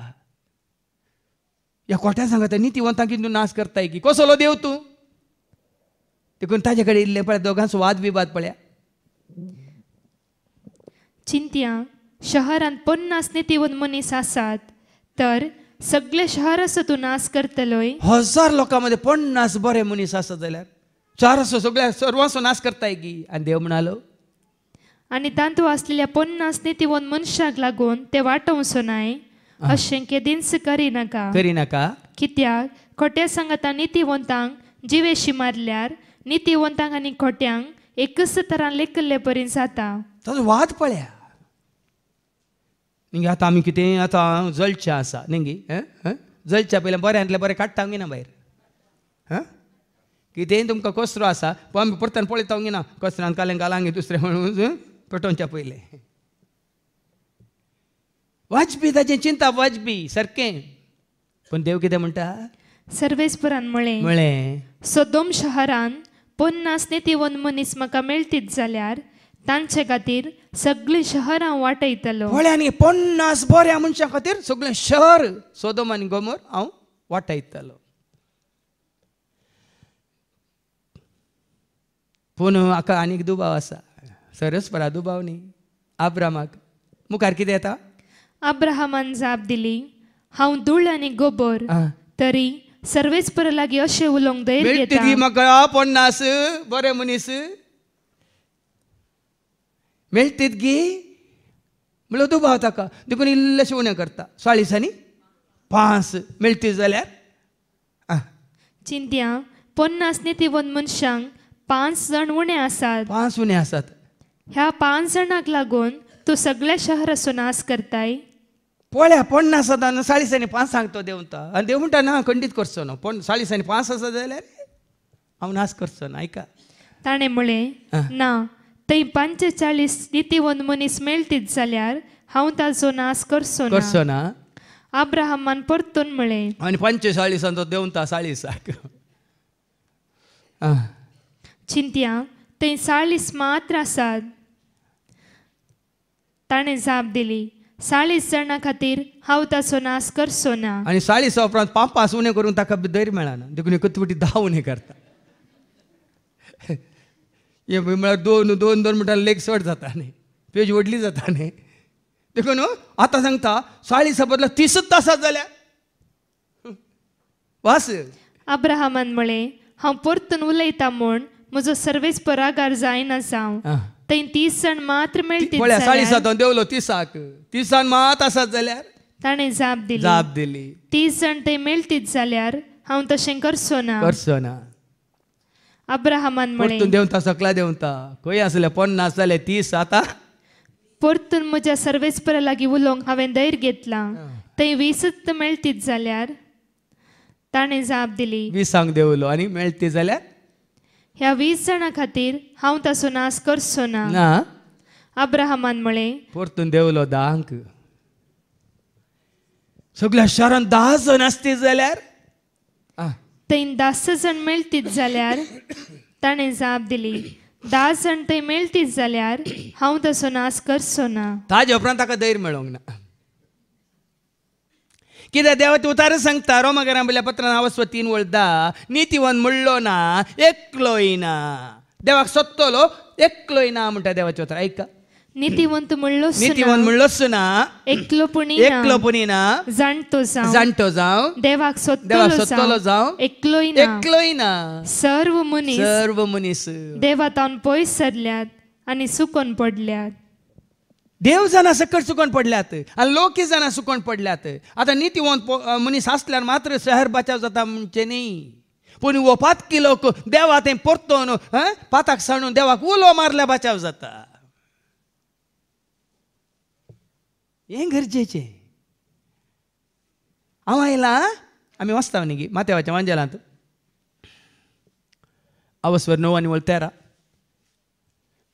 ह्या खोट्या सांगता नितीवंतांक तूं नाश करताय की कसलो देव तूं? देखून ताजे कडेन इल्ले पळय दोगांचो वाद विवाद पळया. चिंत्या शहरांत 50 नितीवंत मनीस आसात तर सगळे शहराचो तूं नाश करतलोय. 1000 लोकां मध्ये 50 बरे मनीस आसत जाल्यार 400 सगळ्या सर्वांचो नाश करताय की. आनी देव म्हणालो आनी तांतू आसलेल्या 50 नितीवंत मनशाक लागून ते वाटोवचो नाय अशें केदींच करिनाका. कित्याक खोट्या सांगता नितीवंतांक जिवेशी मारल्यार नितीवंतांक आनी खोट्यांक एकच तरान लेखल्ले परी जाता. ताजो वाद पळया. न्ही आतां आमी कितें आतां जळचें आसा न्ही जळच्या पयलें बऱ्यांतलें बरें काडटा ना भायर. कितेंय तुमकां कसरो आसा पूण आमी परतन पळयता ना कसरान कालें घालांगे दुसरें म्हणून पेटोवच्या पयलें. वाजबी ताचें चिंता वाजबी सारकें. पूण देव कितें म्हणटा? सर्वेस्परान म्हळें सोदोम शहरान 50 नितीवंत मनीस म्हाका मेळटीत जाल्यार तांचे खातीर सगळें शहर हांव वाटयतलो. पळय आनी 50 बऱ्या मनशां खातीर सगळें शहर सोदोम आनी गोमोर हांव वाटयतलो. पूण हाका आनीक दुबाव आसा. सर्वेस्परा दुबाव न्ही. अब्राहमाक मुखार कितें येता? अब्राहमान जाप दिली, हांव धूळ आनी गोबर तरी सर्वेस्परा लागीं अशें उलोवंक धैर्य घेता. म्हाका 50 बरे मनीस मेळटीत गी म्हणलो दुबाव ताका. देखून इल्लेशें उणें करता. 40 आनी 5 मेळटी जाल्यार चिंत्या 50 नितीवंत मनशांक 5 जण उणे आसात. 5 उणे आसात. ह्या 5 जाणांक लागून तूं सगळ्या शहराचो नाश करताय. पळया 50 आसा 40 आनी 5 सांगतो देवता. आनी देव म्हणटा ना खंडीत करचो ना. 40 आनी 5 आसा जाल्यार हांव नाश करचो ना. ऐका ताणें म्हळें ना थंय 45 नितीवंत मनीस मेळटीत जाल्यार हांव ताचो नाश करचो करचो ना. ना. अब्राहमान परतून म्हळें, आणि 45 तो देंवता 40 चिंत्या थंय 40 मात्र आसात. ताणें जाप दिली, 40 जाणां खातीर हांव ताचो नाश करचो ना. आणि 40 उपरांत 5 उणें करूंक ताका धैर्य मेळना. देखून कतवटी 10 उणें करता. हे म्हळ्यार 2 मिनटां लेग शॉर्ट जाता न्ही, पेज व्हडली जाता न्ही. देखून आतां सांगता 40 बदला 30 तासात जाल्यार वास. अब्राहमान म्हळें, हांव परतून उलयतां म्हूण म्हजो सर्वेस्पर रागार जायना जावं. थंय 30 जाण मात्र मेळटीत पळया जाल्यार 40 देवलो 30 मात आसात जाल्यार ताणें जाप दिली, 30 जाण थंय मेळटीत जाल्यार हांव तशें करचो ना. करचो ना. अब्राहमान म्हळें, परतून देंवता सकला देंवता खंय आसले 50 जाले 30 आता. परतून म्हज्या सर्वेस्परा लागीं उलोवंक हांवें धैर्य घेतलां. थंय 20 मेळटीत जाल्यार ताणें जाप दिली, 20 देवलो आनी मेळटी जाल्यार ह्या 20 जाणां खातीर हांव ताचो नाश करचो ना. ना. अब्राहमान म्हळें, परतून देवलो 10. सगळ्या शारांत 10 जण आसतील जाल्यार थंय 10 जाण मेळटीत जाल्यार ताणें जाप दिली, 10 जाण थंय मेळटीत जाल्यार हांव ताचो नाश करचो ना. ताजे उपरांत ताका धैर्य मेळोंक ना. कित्याक देवाचे उतार सांगता रोमाकारांतल्या पत्रान अवस्व 3:10 नितीवन म्हणलो ना एकलोय ना. देवाक सोदतलो एकलोय ना म्हणटा देवाचे उतार. ऐका, नितीवंत म्हणलोच नितीवन म्हणलोच ना, एकलोपणी ना, जाणटो जावं देवाक सोदतलो सोदतलो जावं एकलोय ना. सर्व मनीस देवातावन पयस सरल्यात आनी सुकोन पडल्यात. देव जाणां सकट सुकोन पडल्यात आनी लोक जाणां सुकोन पडल्यात. आतां नितीवंत मनीस आसल्यार मात्र शहर बचाव जाता म्हणजे न्ही. पूण वो पातकी लोक देवा ते परतोन पाताक सांडून देवाक उलो मारल्या बचाव जाता. हें गरजेचें. हांव आयलां, आमी वचता न्ही माथेवाच्या वांजेलांत अवस्वर 9:13.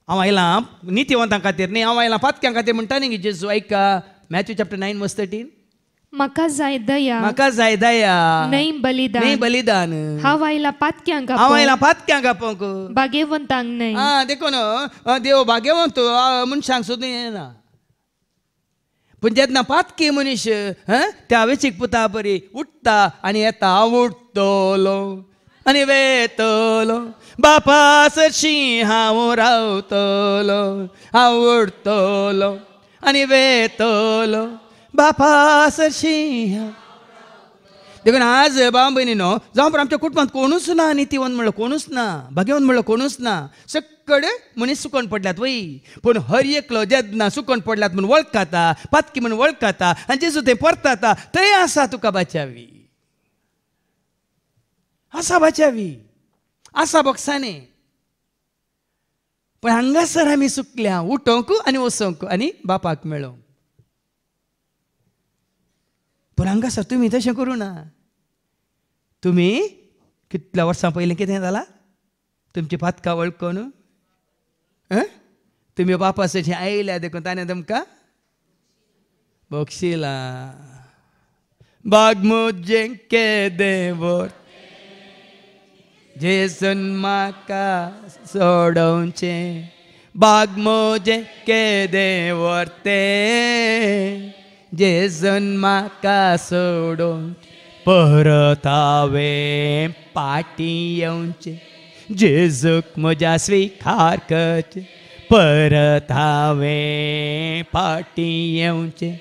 हांव आयलां नितीवंतां खातीर न्ही, हांव आयलां पातक्यां खातीर म्हणटा न्ही जेजू. ऐका, मॅथ्यू चॅप्टर 9:13. म्हाका जाय दया न्हय बलिदान. हांव आयलां पातक्यांक आपोवंक भाग्यवंतांक न्हय. देखून देव भाग्यवंत मनशांक सोदून येना. पूण जेन्ना पातकी मनीस त्या वेचीक पुता बरी उठता आनी येता, हांव उठतलो आनी वेतलो बापा सरशी हांव रावतलो, हांव उठतलो आनी वेतलो बापा सरशी. देखून आज बाब भयणीनो, जावं आमच्या कुटुंबांत कोणूच ना नितीवंत म्हणलं कोणूच ना, भाग्यवंत म्हणलं कोणूच ना. सकड मनीस सुकोन पडल्यात वय. पूण हर एकलो जेन्ना सुकोन पडल्यात म्हणून वळखाता, पातकी म्हणून वळखाता आनी जेजू थंय परताता, थंय आसा तुका बचावी. आसा बचावी, आसा बोक्सांनी. पण हांगासर आमी सुकल्या उठोवंक आनी वसोवंक आनी बापाक मेळोवंक. पूण हांगासर तुमी तशें करूं ना. तुमी कितल्या वर्सां पयलीं कितें जालां, तुमची पातकां वळखून तुमी बापासाची आयल्या देखून ताणें तुमकां बक्षिलां. बाग मुजें देवर जेसून म्हाका सोडोवचें, बाग मोजें देवर ते जेसून म्हाका सोडोवन परत हांवें पाटी येवचें, जेजूक म्हज्या स्विकार करचें, परत हांवें पाटी येवचें,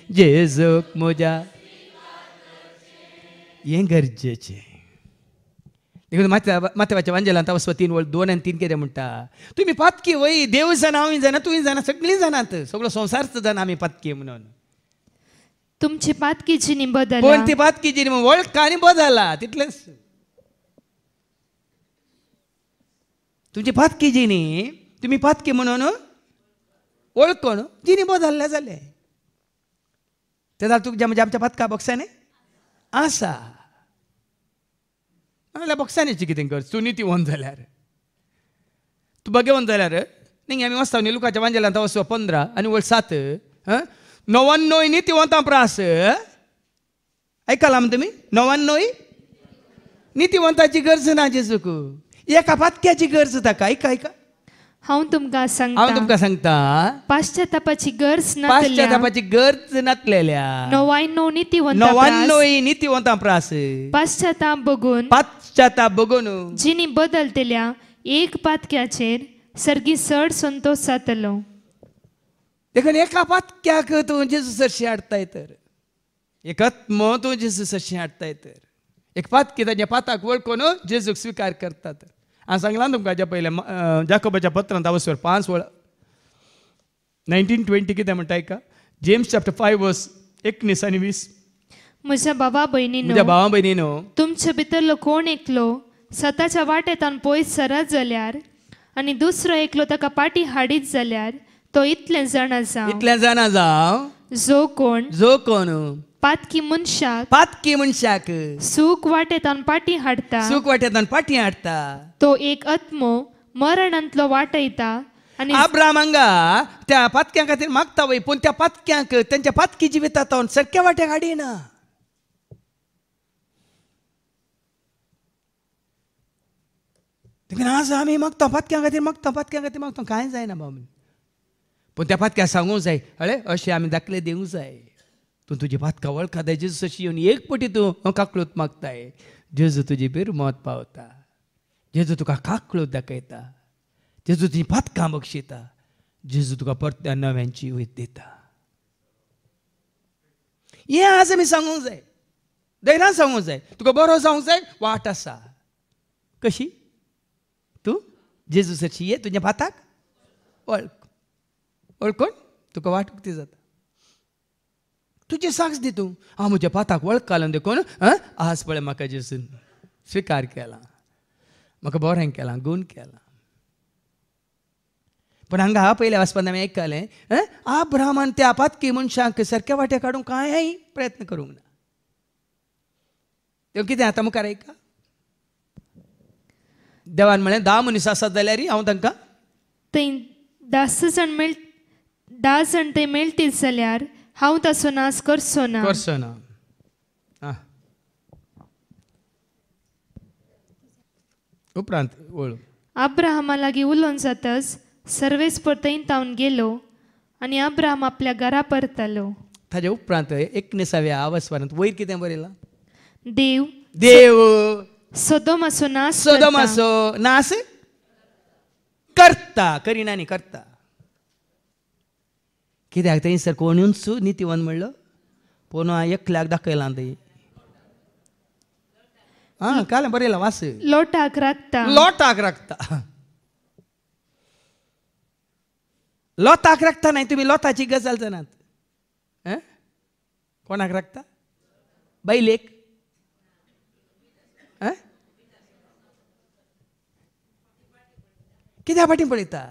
जेजूक म्हज्या. हें गरजेचें. देखून माथेवाच्या वांजेलांत अवस्व 3:2 आनी 3 कितें म्हणटा, तुमी पातकी वय, देव जाणा, हांव जाणा, तुवें जाणा, सगळीं जाणात, सगळो संवसारच जाणा आमी पातकी म्हणून. तुमची पातकी जिणी बदला. पण ती पातकी जिणी वळख आनी बदला तितलेंच. तुमची पातकी जिणी तुमी पातकी म्हणून वळखून जिणी बदलल्या जाले. ते जाल्यार तुका म्हणजे आमच्या पातका बॉक्सांनी आसा. नाजाल्यार बॉक्सांनीची कितें कर. तूं नितीवंत जाल्यार, तूं भाग्यवंत जाल्यार नाही आम्ही वाचता न्ही लुकाच्या वांजेलांत वचो 15 आनी वळ 7 99 नितिवंतां प्रास ऐकला मग तुम्ही 99 नितिवंताची गरज ना जेजूक एका पातक्याची गरज ताका ऐका हांव तुमकां सांगता पाश्चातापाची गरज पाश्चातापाची गरज नासलेल्या 99 नितिवंतां प्रास पाश्चाताप बघून बघून जिनी बदलतेल्या एक पातक्याचेर सर्गी चड संतोष जातलो. देखून एका पातक्याक तूं जेजू सरशी हाडताय तर एकत्म तूं जेजू सरशी हाडताय तर एक पातकी ताच्या पाताक वळखून जेजूक स्विकार करता तर हांव सांगलां तुमकां हाज्या पयले जाकोबाच्या पत्रांत आवसवर 5 वळ 19-20 कितें म्हणटा का जेम्स चॅप्टर 5 वर्स 19 आनी 20 म्हज्या भावा भयणीनो तुमचे भितरलो कोण एकलो स्वताच्या वाटेतान पयस सरत जाल्यार आनी दुसरो एकलो ताका पाटी हाडीत जाल्यार तो इतलें जाणा जावं जो कोण पातकी मनशाक सूख वाटेतान पाटी हाडटा तो एक आत्मो मरणांतलो वाटयता आनी अब्राहामांगा त्या पातक्यां खातीर मागता वय पूण त्या पातक्यांक त्यांच्या पातकी जिवितांत सारक्या वाट्याक हाडिना. देखून आज आमी मागता पातक्यां खातीर मागता कांय जायना बाबा पूण त्या पातक्याक सांगूंक जाय अळे अशें आमी दाखले दिवंक जाय तूं तुजी पातकां वळखताय जेजू अशी येवन एक पटी तूं काकळूत मागताय जेजू तुजी बिरमत पावता जेजू तुका काकळूत दाखयता जेजू तुजी पातकां बक्षिता जेजू तुका परत्या नव्यांची वैत दिता. हें आज आमी सांगूंक जाय धैर्यान सांगूंक जाय तुका बरो जावंक जाय वाट आसा कशी तूं जेजू सरशी ये तुज्या पाताक वळखून तुका वाट उक्ती जाता तुजी साक्ष दी तूं हांव म्हज्या पाताक वळखलो देखून आज पळय म्हाका जेजून स्विकार केला म्हाका बरें केलां गूण केलां. पण हांगा पयल्या वाचपान आमी आयकलें अब्राहामान त्या पातकी मनशांक सारक्या वाट्याक काडूंक कांय प्रयत्न करूंक ना. तें कितें आतां मुखार आयका देवान म्हळें 10 मनीस आसात जाल्यार हांव तांकां थंय 10 जण थंय मेळटीत जाल्यार हांव ताचो नाश करचो ना. उपरांत वळू अब्राहमा लागीं उलोवन जातच सर्वेस्पर थंय तावन गेलो आनी अब्राहम आपल्या घरा परतलो. ताच्या उपरांत 19व्या आवस्वारांत वयर कितें बरयलां देव सोदोमाचो नाश करता करिना न्ही करता. कित्याक थंयसर कोणूच नितीवन म्हणलो पूण एकल्याक दाखयलां थंय काल बरयलां वास लोटाक राखता लोताक राखता न्हय तुमी लोताची गजाल जाणात कोणाक राखता बायलेक कित्याक फाटीं पळयता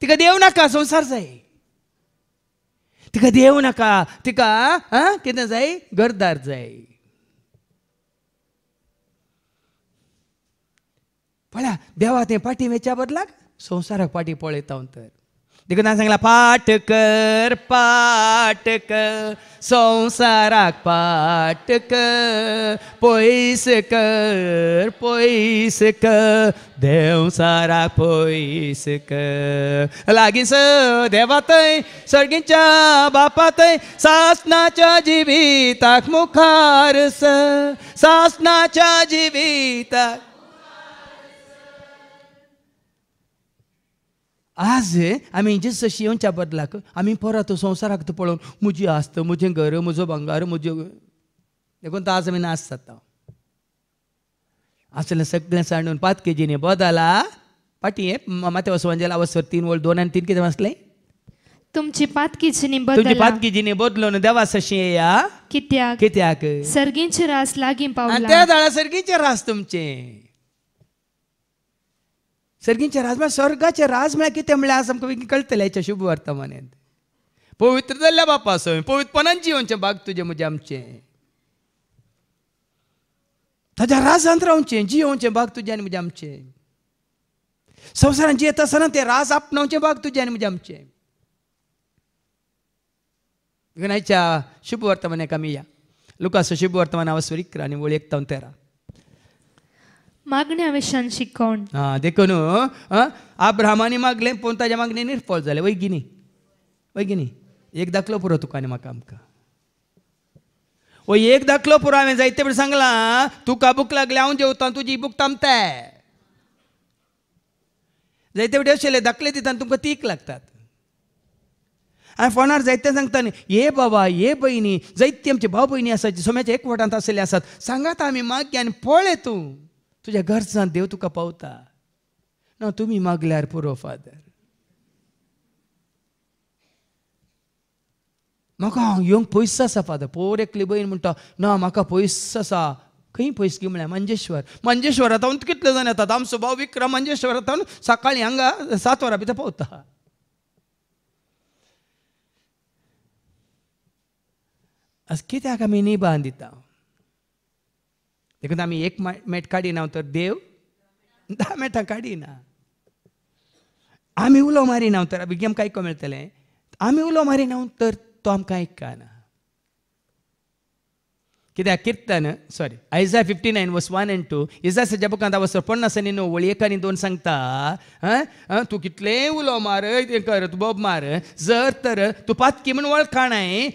तिका देव नाका संवसार जाय तिका देव नाका तिका कितें जाय घरदार जाय. पळया देवा तें पाटी वेच्या बदलाक संवसाराक पाटी पळयता तर देखून हांवें सांगलां पाट कर संवसाराक पाट कर पयस कर देवसाराक पयस कर लागींच देवा थंय सर्गीच्या बापा थंय सासणाच्या जिविताक मुखार सासणाच्या जिविताक. आज आमी जेजू अशी येवच्या बदलाक आमी परत संवसाराक पळोवन म्हजी आस्त म्हजें घर म्हजो भांगार म्हज्यो देखून तो आज आमी नाश जाता असलें सगळें सांडून 5 केजींनी बदला पाटी माते वसवंजेला अवसर 3 वळ 2 आनी 3 कितें वाचलें तुमची पातकीची बदलून देवा सशी येया कित्याक सर्गींचे रास लागीं पावला. त्या दाळा सर्गींचे रास तुमचे सर्गींचे राज म्हळ्यार स्वर्गाचे राज म्हळ्यार कितें म्हळ्यार आज आमकां कळटलें हेच्या शुभ वर्तमानांत पवित्र जाल्ल्या बापा सय पवित्रपणान जिवोवचें भाग तुजें म्हजें आमचें ताच्या राजांत रावचें जियोवचें भाग तुजें आनी म्हजें आमचें. संवसारान जियेत आसतना ते राज आपणावचे भाग तुजे आनी म्हजे आमचे. आयच्या शुभ वर्तमानाक आमी या. लुकास शुभ वर्तमान आवस्वर 11 आनी वळी 1 ते 13. मागण्या विशयान शिकवण. देखून अब्राहमानी मागले पूण ताज्या मागणे निर्फळ जाले. वैगिनी वैगिनी एक दाखलो पुरो तुका आनी म्हाका आमकां. एक दाखलो पुरो. हांवें जायते बरें सांगलां तुका भूक लागली हांव जेवतां तुजी भूक थांबता. जायते बरें अशेले दाखले दिता तुमकां तीक लागतात. हांवें फोनार जायते सांगता न्ही हे बाबा हे भयणी जायती आमचे भाव भयणी आसात सोम्याच्या एकवटांत आसले आसात. सांगात आमी मागया आनी पळय तूं तुज्या गरजांत देव तुका पावता. ना तुमी मागल्यार पुरो फादर. म्हाका येवंक पयस आसा फादर. पोर एकली भयण म्हणटा ना म्हाका पयस आसा. खंय पयस गी म्हळ्यार मंजेश्वरांत कितले जाण येतात. आमचो भाव विक्रम मंजेश्वरांत सकाळीं हांगा 7 वरां भितर पावता. कित्याक आमी निबान दिता. देखून आमी 1 मेट काडिना तर देव 10 मेटां काडिना. आमी उलो मारिना तर आमकां आयको मेळटलें. आमी उलो मारिना तर तो आमकां आयकना. कित्याक किर्तन आयझाया 59 वर्स 1 and 2 इसायाच्या बुकांत आवसर 50 आनी 9 वळी 1 आनी 2 सांगता तूं कितलेंय उलो मार कर तूं बोब मार जर तर तूं पातकी म्हूण वळखानाय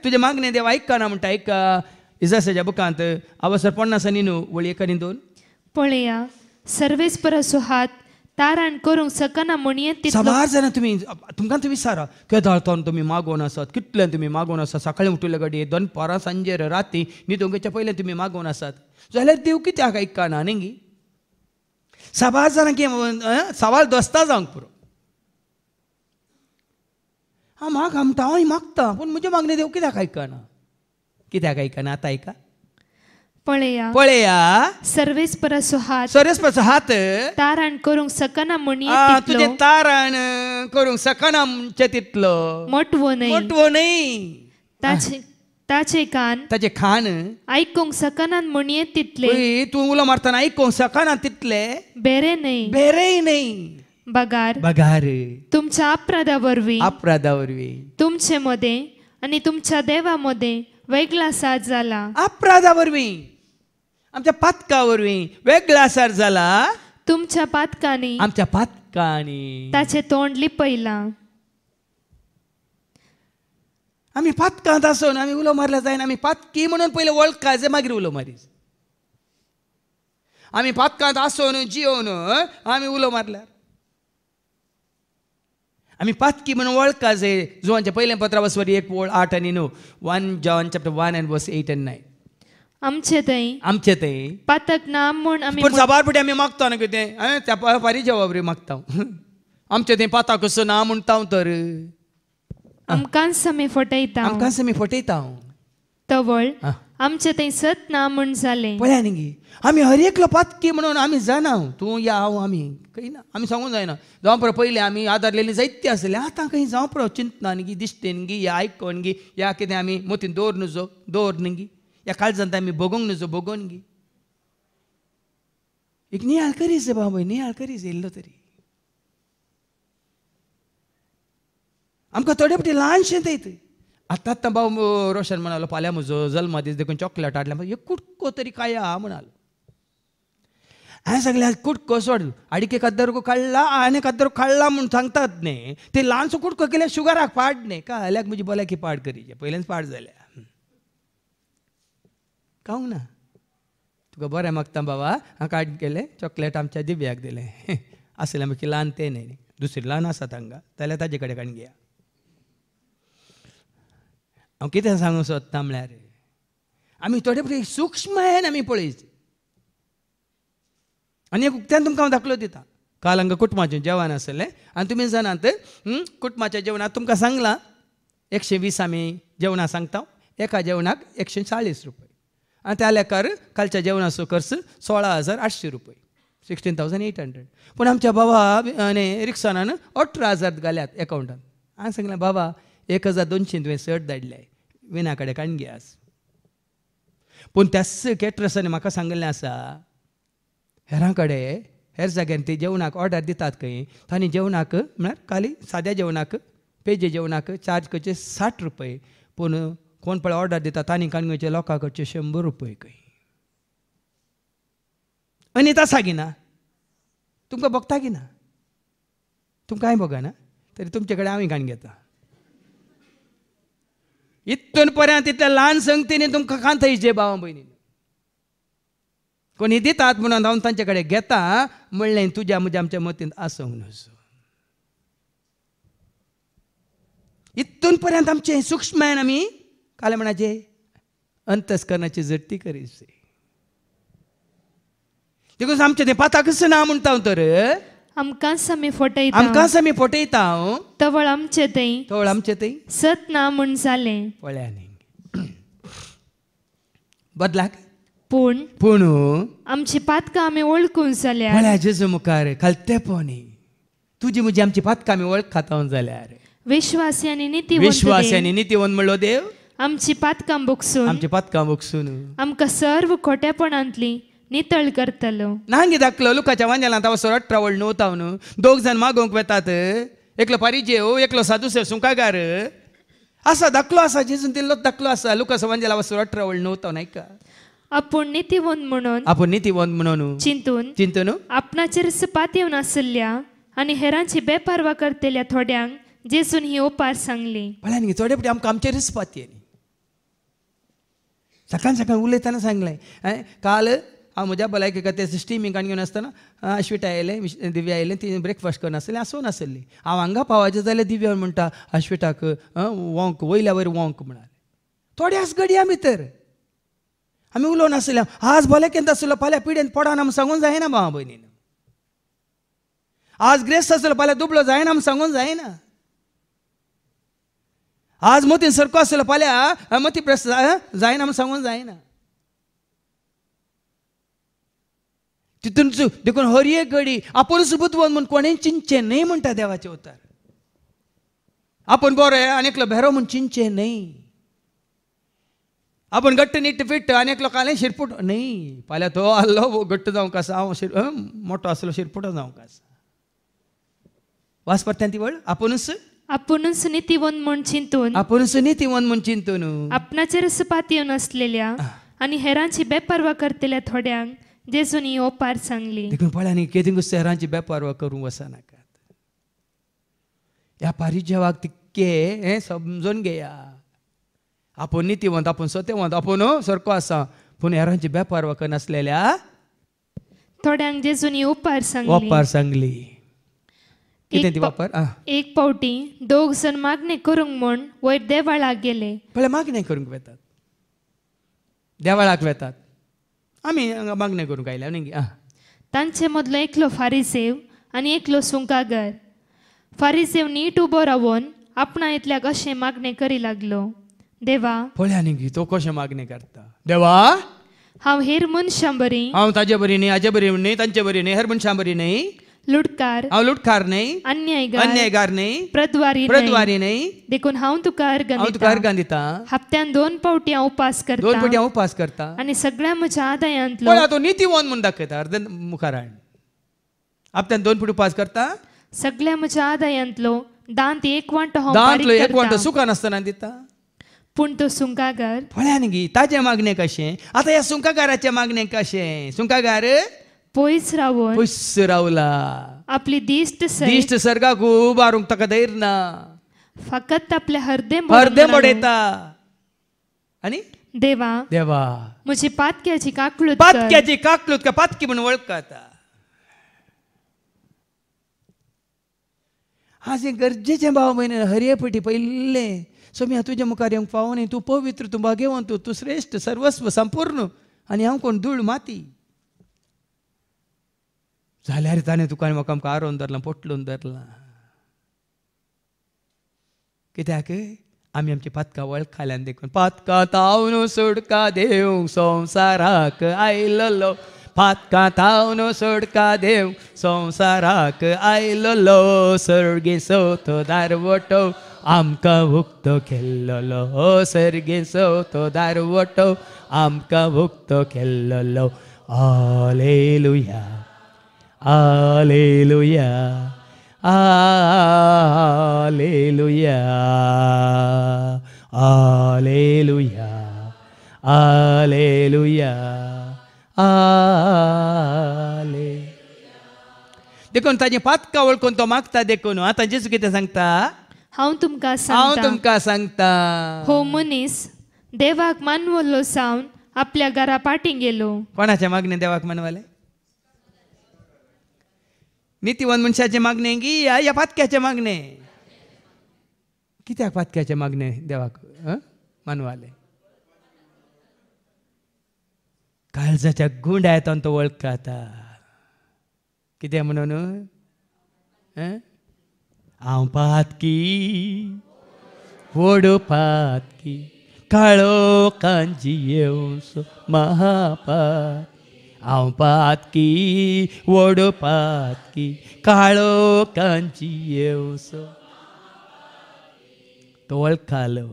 तुजे मागणें देव आयकना म्हणटा. आयका इसायाच्या बुकांत आवसर 50 आनी 9 वळी 1 आनी 2. पळया सर्वेस्पर सुहात तारण करूंक सकना म्हूण येत साबार जाणां तुमकां विचारा केदाळतोन तुमी मागोवन आसात. कितल्यान तुमी मागोवन आसात. सकाळीं उठले घडये दनपारां सांजेर राती न्हिदोंगेच्या पयलें तुमी मागोवन आसात. जाल्यार देव कित्याक आयकना न्ही. साबार जाणां कितें सवाल दोस्ता जावंक पुरो. हांव म्हणटा हांव मागता पूण म्हजे मागणी देव कित्याक आयकना. कित्याक आयकना आतां आयका. पळया सर्वेस्पर सुहात हात तारण करूंक सकना म्हूण येत तुजे तारण करूंक सकना म्हणचे तितलो मोठवो न्हय. ताचे खान आयकूंक सकना म्हूण येत तितले. तूं उलो मारतना आयकूंक सकना तितले बेरे न्हय. बगार तुमच्या अपराधा वरवीं तुमचे मदें आनी तुमच्या देवा मदें वेगळा साज जाला. अपराधा वरवीं आमच्या पातका वरवीं वेगळा साज जाला. तुमच्या पातकांनी आमच्या पातकांनी ताचे तोंड लिपयलां. आमी पातकांत आसून आमी उलो मारला जायना. आमी पातकी म्हणून पयलीं वळखा जे मागीर उलो मारीस. आमी पातकांत आसून जियोन आमी उलो मारल्यार आमी पातकी म्हणून वळखा जे जुवांच्या पयलें पत्रा वसवरी 1 वळ 8 आनी 9 1 John chapter 1 and verse 8 and 9. आमचे थंय पातक ना म्हूण आमी पूण साबार फावटी आमी मागता न्हू कितें त्या फारी जवाबरी मागता. आमचे थंय पातक कसो ना म्हणटा तर आमकांच आमी फटयता. तवळ आमचे थंय सत ना म्हूण जालें. पळया न्ही आमी हर एकलो पातकी म्हणून आमी जाणा तूं या हांव आमी खंय ना आमी सांगूंक जायना. जावं पळय पयलीं आमी आदारलेली जायती आसले. आतां खंय जावं पळय चिंतनान गी दिश्टेन गी या आयकोन गी या कितें आमी मोतीन दवर न्ही गी या काळजांत आमी भोगूंक नजो भोगोन गी. एक नियाळ करीस बाबा नियाळ करीस येयल्लो तरी. आमकां थोडे फावटी ल्हानशें तें आतां भाऊ रोशन म्हणालो फाल्यां म्हजो जल्मा दीस देखून चॉकलेट हाडल्या. एक कुटको तरी काय म्हणालो. हांवें सांगलें कुटको सोड आडिके कद्दर काडला आनी कद्दर काडला म्हूण सांगतात न्ही. ते ल्हानसो कुटको केल्यार शुगराक पाड न्ही का जाल्यार म्हजी भलायकी पाड करीचे पयलेंच पाड जाल्या. खावंक ना तुका बरें मागता बाबा हांव काड केलें चॉकलेट आमच्या दिव्याक दिलें. आसलें मागीर ल्हान तें न्ही दुसरी ल्हान आसात हांगा जाल्यार ताजे कडेन काडून घेया. हांव कितें सांगूंक सोदता म्हळ्यार आमी थोडे फावटी सूक्ष्म आमी पळयत. आनी एक उक्त्यान तुमकां हांव दाखलो दिता. काल हांगा कुटुंबाचें जेवण आसलें आनी तुमी जाणात कुटुंबाच्या जेवणाक तुमकां सांगलां 120 आमी जेवणां सांगता. एका जेवणाक 140 रुपया आनी त्या लेकार कालच्या जेवणाचो खर्च 16,800 रुपया 16,800. पूण आमच्या बाबा आनी रिक्सानान 18,000 घाल्यात एकावंटान. हांवें सांगलें बाबा 1,200 तुवें सर्ट धाडले विना कडेन काडून घेयास. पूण त्याच कॅटरसांनी म्हाका सांगिल्लें आसा हेरां हेर जाग्यार ते जेवणाक ऑर्डर दितात खंय तांणी जेवणाक म्हळ्यार खाली साद्या जेवणाक पेजे जेवणाक चार्ज करचे 60 रुपये पूण कोण पळय ऑर्डर दिता तांणी काणगोचे लोकां कडचे 100 रुपये खंय अनिता सागिना तुमकां बघता की ना तुमकां हांवें बघना तरी तुमचे कडेन हांवें काण घेता इतून पर्यंत इतल्या ल्हान संगतीने तुमकां कांतयचे भावा भयणी कोणी दितात म्हणून हांव तांचे कडेन घेता म्हणलें तुज्या म्हज्या आमच्या मतींत आसूंक नजो इतून पर्यंत आमचे सूक्ष्मयान आमी काले म्हणाचे अंतस्करणाची जट्टी करीत देखून आमचे ते पाता कसं ना म्हणटा तर आमकांच आमी फटयता तवळ आमचे थंय सत ना म्हूण जालें पळ्यांनी बदलाक पूण आमची पातकां आमी वळखून जाल्यार पळया जेजू मुखार खालतेपणी तुजी म्हजी आमची पातकां आमी वळखता जाल्यार विश्वासी आनी नितीवंत म्हणलो देव आमची पातकां बगसून आमकां सर्व खोटेपणांतली नितळ करतलो नांगी दाखलो लुकाच्या वांजेलांत हांव सोरट ट्रॅवल नवता न्हू 2 जाण मागोवंक वेतात एकलो पारिजेव एकलो सादुसेव सुंकागार असा दाखलो आसा जेजून दिल्लो दाखलो आसा लुकाच्या वांजेला हांव सोरट ट्रॅवल नवता न्हय का आपूण नितीवंत म्हणून चिंतून आपणाचेर सपात येवन आसल्या आनी हेरांची बेपारवा करतल्या थोड्यांक जेजून ही ओपार सांगली पळय थोडे फावटी आमकां आमचेर सपात येयली सकाळ उलयतना सांगलें काल हांव म्हज्या भलायके खातीर स्टिमींग काण घेवन आसतना अश्विता आयलें दिव्या आयलें ती ब्रेकफास्ट करना आसली आसूं नासली हांव हांगा पावाचें जाल्यार दिव्या म्हणटा अश्विताक वोंक वयल्या वयर वोंक म्हणाले थोड्याच घडयां भितर आमी उलोवन आसले आज भले केन्ना आसलो फाल्यां पिडेन पडोन आमी सांगून जायना भावा भयणीन आज ग्रेस्त आसलो फाल्यां दुबळो जायना आमी सांगून जायना आज मतीन सरको आसलो फाल्यां मती प्रेस जायना आमी सांगून जायना तितून देखून हर एक घडी आपूण सुबुतवंत म्हूण कोणें चिंतचें न्हय म्हणटा देवाचें उतर आपूण बरो आनी एकलो भेरो म्हूण चिंतचें न्हय आपूण घट्ट नीट फिट्ट आनी एकलो कालें शिरपुट न्हय फाल्यां तो आसलो घट्ट जावंक आसा हांव मोठो आसलो शिरपुटो जावंक आसा वाचपात्यान ती वळ आपुणूच नितीवंत म्हूण चिंतून आपणाचेर सपात येवन आसलेल्या आनी हेरांची बेपारवा करतल्या थोड्यांक जेजून ही ओपार सांगली देखून पळयांनी केदिंगूच हेरांची बेपारवा करूंक वचनाकात ह्या पारिजेवाक तितके समजून घेया आपूण नितीवंत आपूण सत्यवंत आपूण सारको आसा पूण हेरांची बेपारवा करनासलेल्या थोड्यांक जेजून ही ओपार सांगली कितें ती वापर एक पावटी 2 जण मागणे करूंक म्हूण वयर देवाळाक गेले पळय मागणे करूंक वेतात देवाळाक वेतात आमी हांगा मागणे करूंक आयल्या न्ही तांचे मदलो एकलो फारिसेव आनी एकलो सुंकागार फारिसेव नीट उबो रावन आपणा इतल्याक अशें मागणे करी लागलो देवा पळया न्ही तो कशें मागणे करता देवा हांव हेर मनशां बरी हांव ताजे बरी न्ही हाजे बरी न्ही तांचे बरी न्ही हेर मनशां बरी न्ही हांव लुटकार न्ही अन्यायगार न्ही प्रद्वारी न्ही देखून हांव तुका अर्घ दिता हप्त्यान 2 पावटी हांव उपास करता आनी सगळ्या म्हज्या आदायांतलो तो नितीवंत म्हूण दाखयता अर्द मुखार हाड हप्त्यान 2 फावटी उपास करता सगळ्या म्हज्या आदायांतलो दांत एक वांटो सुखान आसतना दिता पूण तो सुंकागार पळया न्ही ताजे मागणे कशें आतां ह्या सुंकागाराचे मागणे कशें सुंकागार पयस रावला आपली दिश्ट सर्गाक उबारूंक ताका धैर्य ना फकत आपले हृदय मोडयता आनी देवा म्हजी पातक्याची काकलूत का पातकी म्हणून वळखता आज हे गरजेचें भाव म्हयने हरये फावटी पयलें स्वामी हांव तुज्या मुखार येवंक पावोनी तूं पवित्र तूं भाग्यवंत तूं श्रेश्ठ सर्वस्व संपूर्ण आनी हांव कोण धूळ माती जाल्यार ताणें तुका म्हाका आमकां आरोवन धरलां पोटलून धरलां कित्याक आमी आमची पातकां वळखल्यान देखून पातकां तावन सोडका देव संवसाराक आयलो पातकां तावन सोडका देव संवसाराक आयलो सर्गेचो तो दारवटो आमकां उक्तो केल्लो सर्गेचो तो दारवटो आमकां उक्तो केल्लो हालेलुया हालेलुया हालेलुया हालेलुया हालेलुया हाले देखून ताजी पातकां वळखून तो मागता देखून आतां जेजू कितें सांगता हांव तुमकां हांव सांगता तुमकां सांगता हो मनीस देवाक मानवल्लो सावन आपल्या घरा पाटी गेलो. कोणाचे मागणे देवाक मानवाले नितीवन मनशाचे मागणे गी या पातक्याचे मागणे कित्याक पातक्याचे मागणे देवाक मानवाले काळजाच्या गुंड्यात तो वळखता कितें म्हणून हांव पातकी व्हड पातकी काळो कांजी येवसो महापात हांव पातकी व्हड पातकी काळो कांजी येवसो तो वळखालो.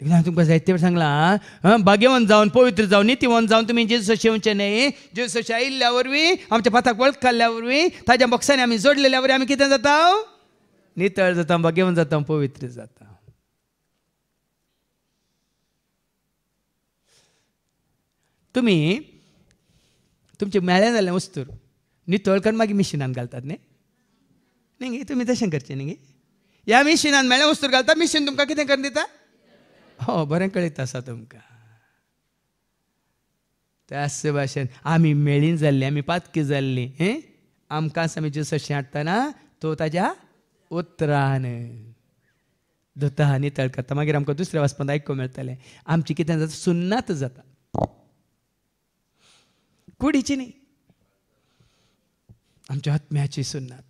तुमकां जायते सांगला भाग्यवान जावन पवित्र जावन नितीवन जावन तुमी जेजूचे येवचे न्ही. जेजूचे आयिल्ल्या वरवीं आमच्या पाताक वळखल्या वरवीं ताज्या बॉक्सांनी आमी जोडलेल्या वरवीं आमी कितें जाता नितळ जाता भाग्यवान जाता पवित्र जाता. तुमी तुमचे मेळ्ळें जाल्लें वस्तूर नितळ करून मागीर मिशिनान घालतात न्ही तुमी तशें करचें न्ही. ह्या मिशिनान मेळ्ळें वस्तूर घालता मिशीन तुमकां कितें करून दिता हो बरें कळीत आसा तुमकां. त्याच भाशेन आमी मेळीं जाल्लीं आमी पातकी जाल्लीं आमकां आमी जेजूचे हाडटना तो ताज्या उतरान धुता नितळ करता. मागीर आमकां दुसऱ्या वाचपांत आयकूंक मेळटलें आमची कितें जाता सुन्नात जाता कुडीची न्ही आमच्या आत्म्याची सुन्नात.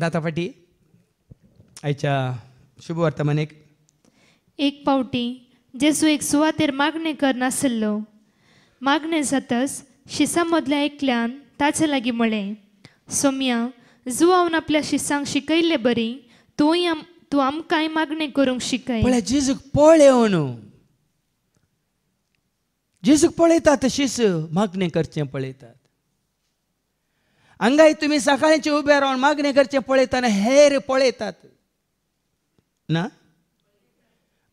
आतां फाटी आयच्या शुभ वर्तमानेक एक पावटी जेजू एक सुवातेर मागणे करनासलो. मागणे जातच शिसा मदल्या एकल्यान ताचे लागीं म्हळें सोम्या जो हांव आपल्या शिसांक शिकयल्ले बरी तूं आमकांय मागणे करूंक शिकय. पळय जेजूक पळयोन जेजूक पळयतात शिस मागणें करचें पळयतात. हांगाय तुमी सकाळचे उबे रावन मागणें करचें पळयतना हेर पळयतात ना.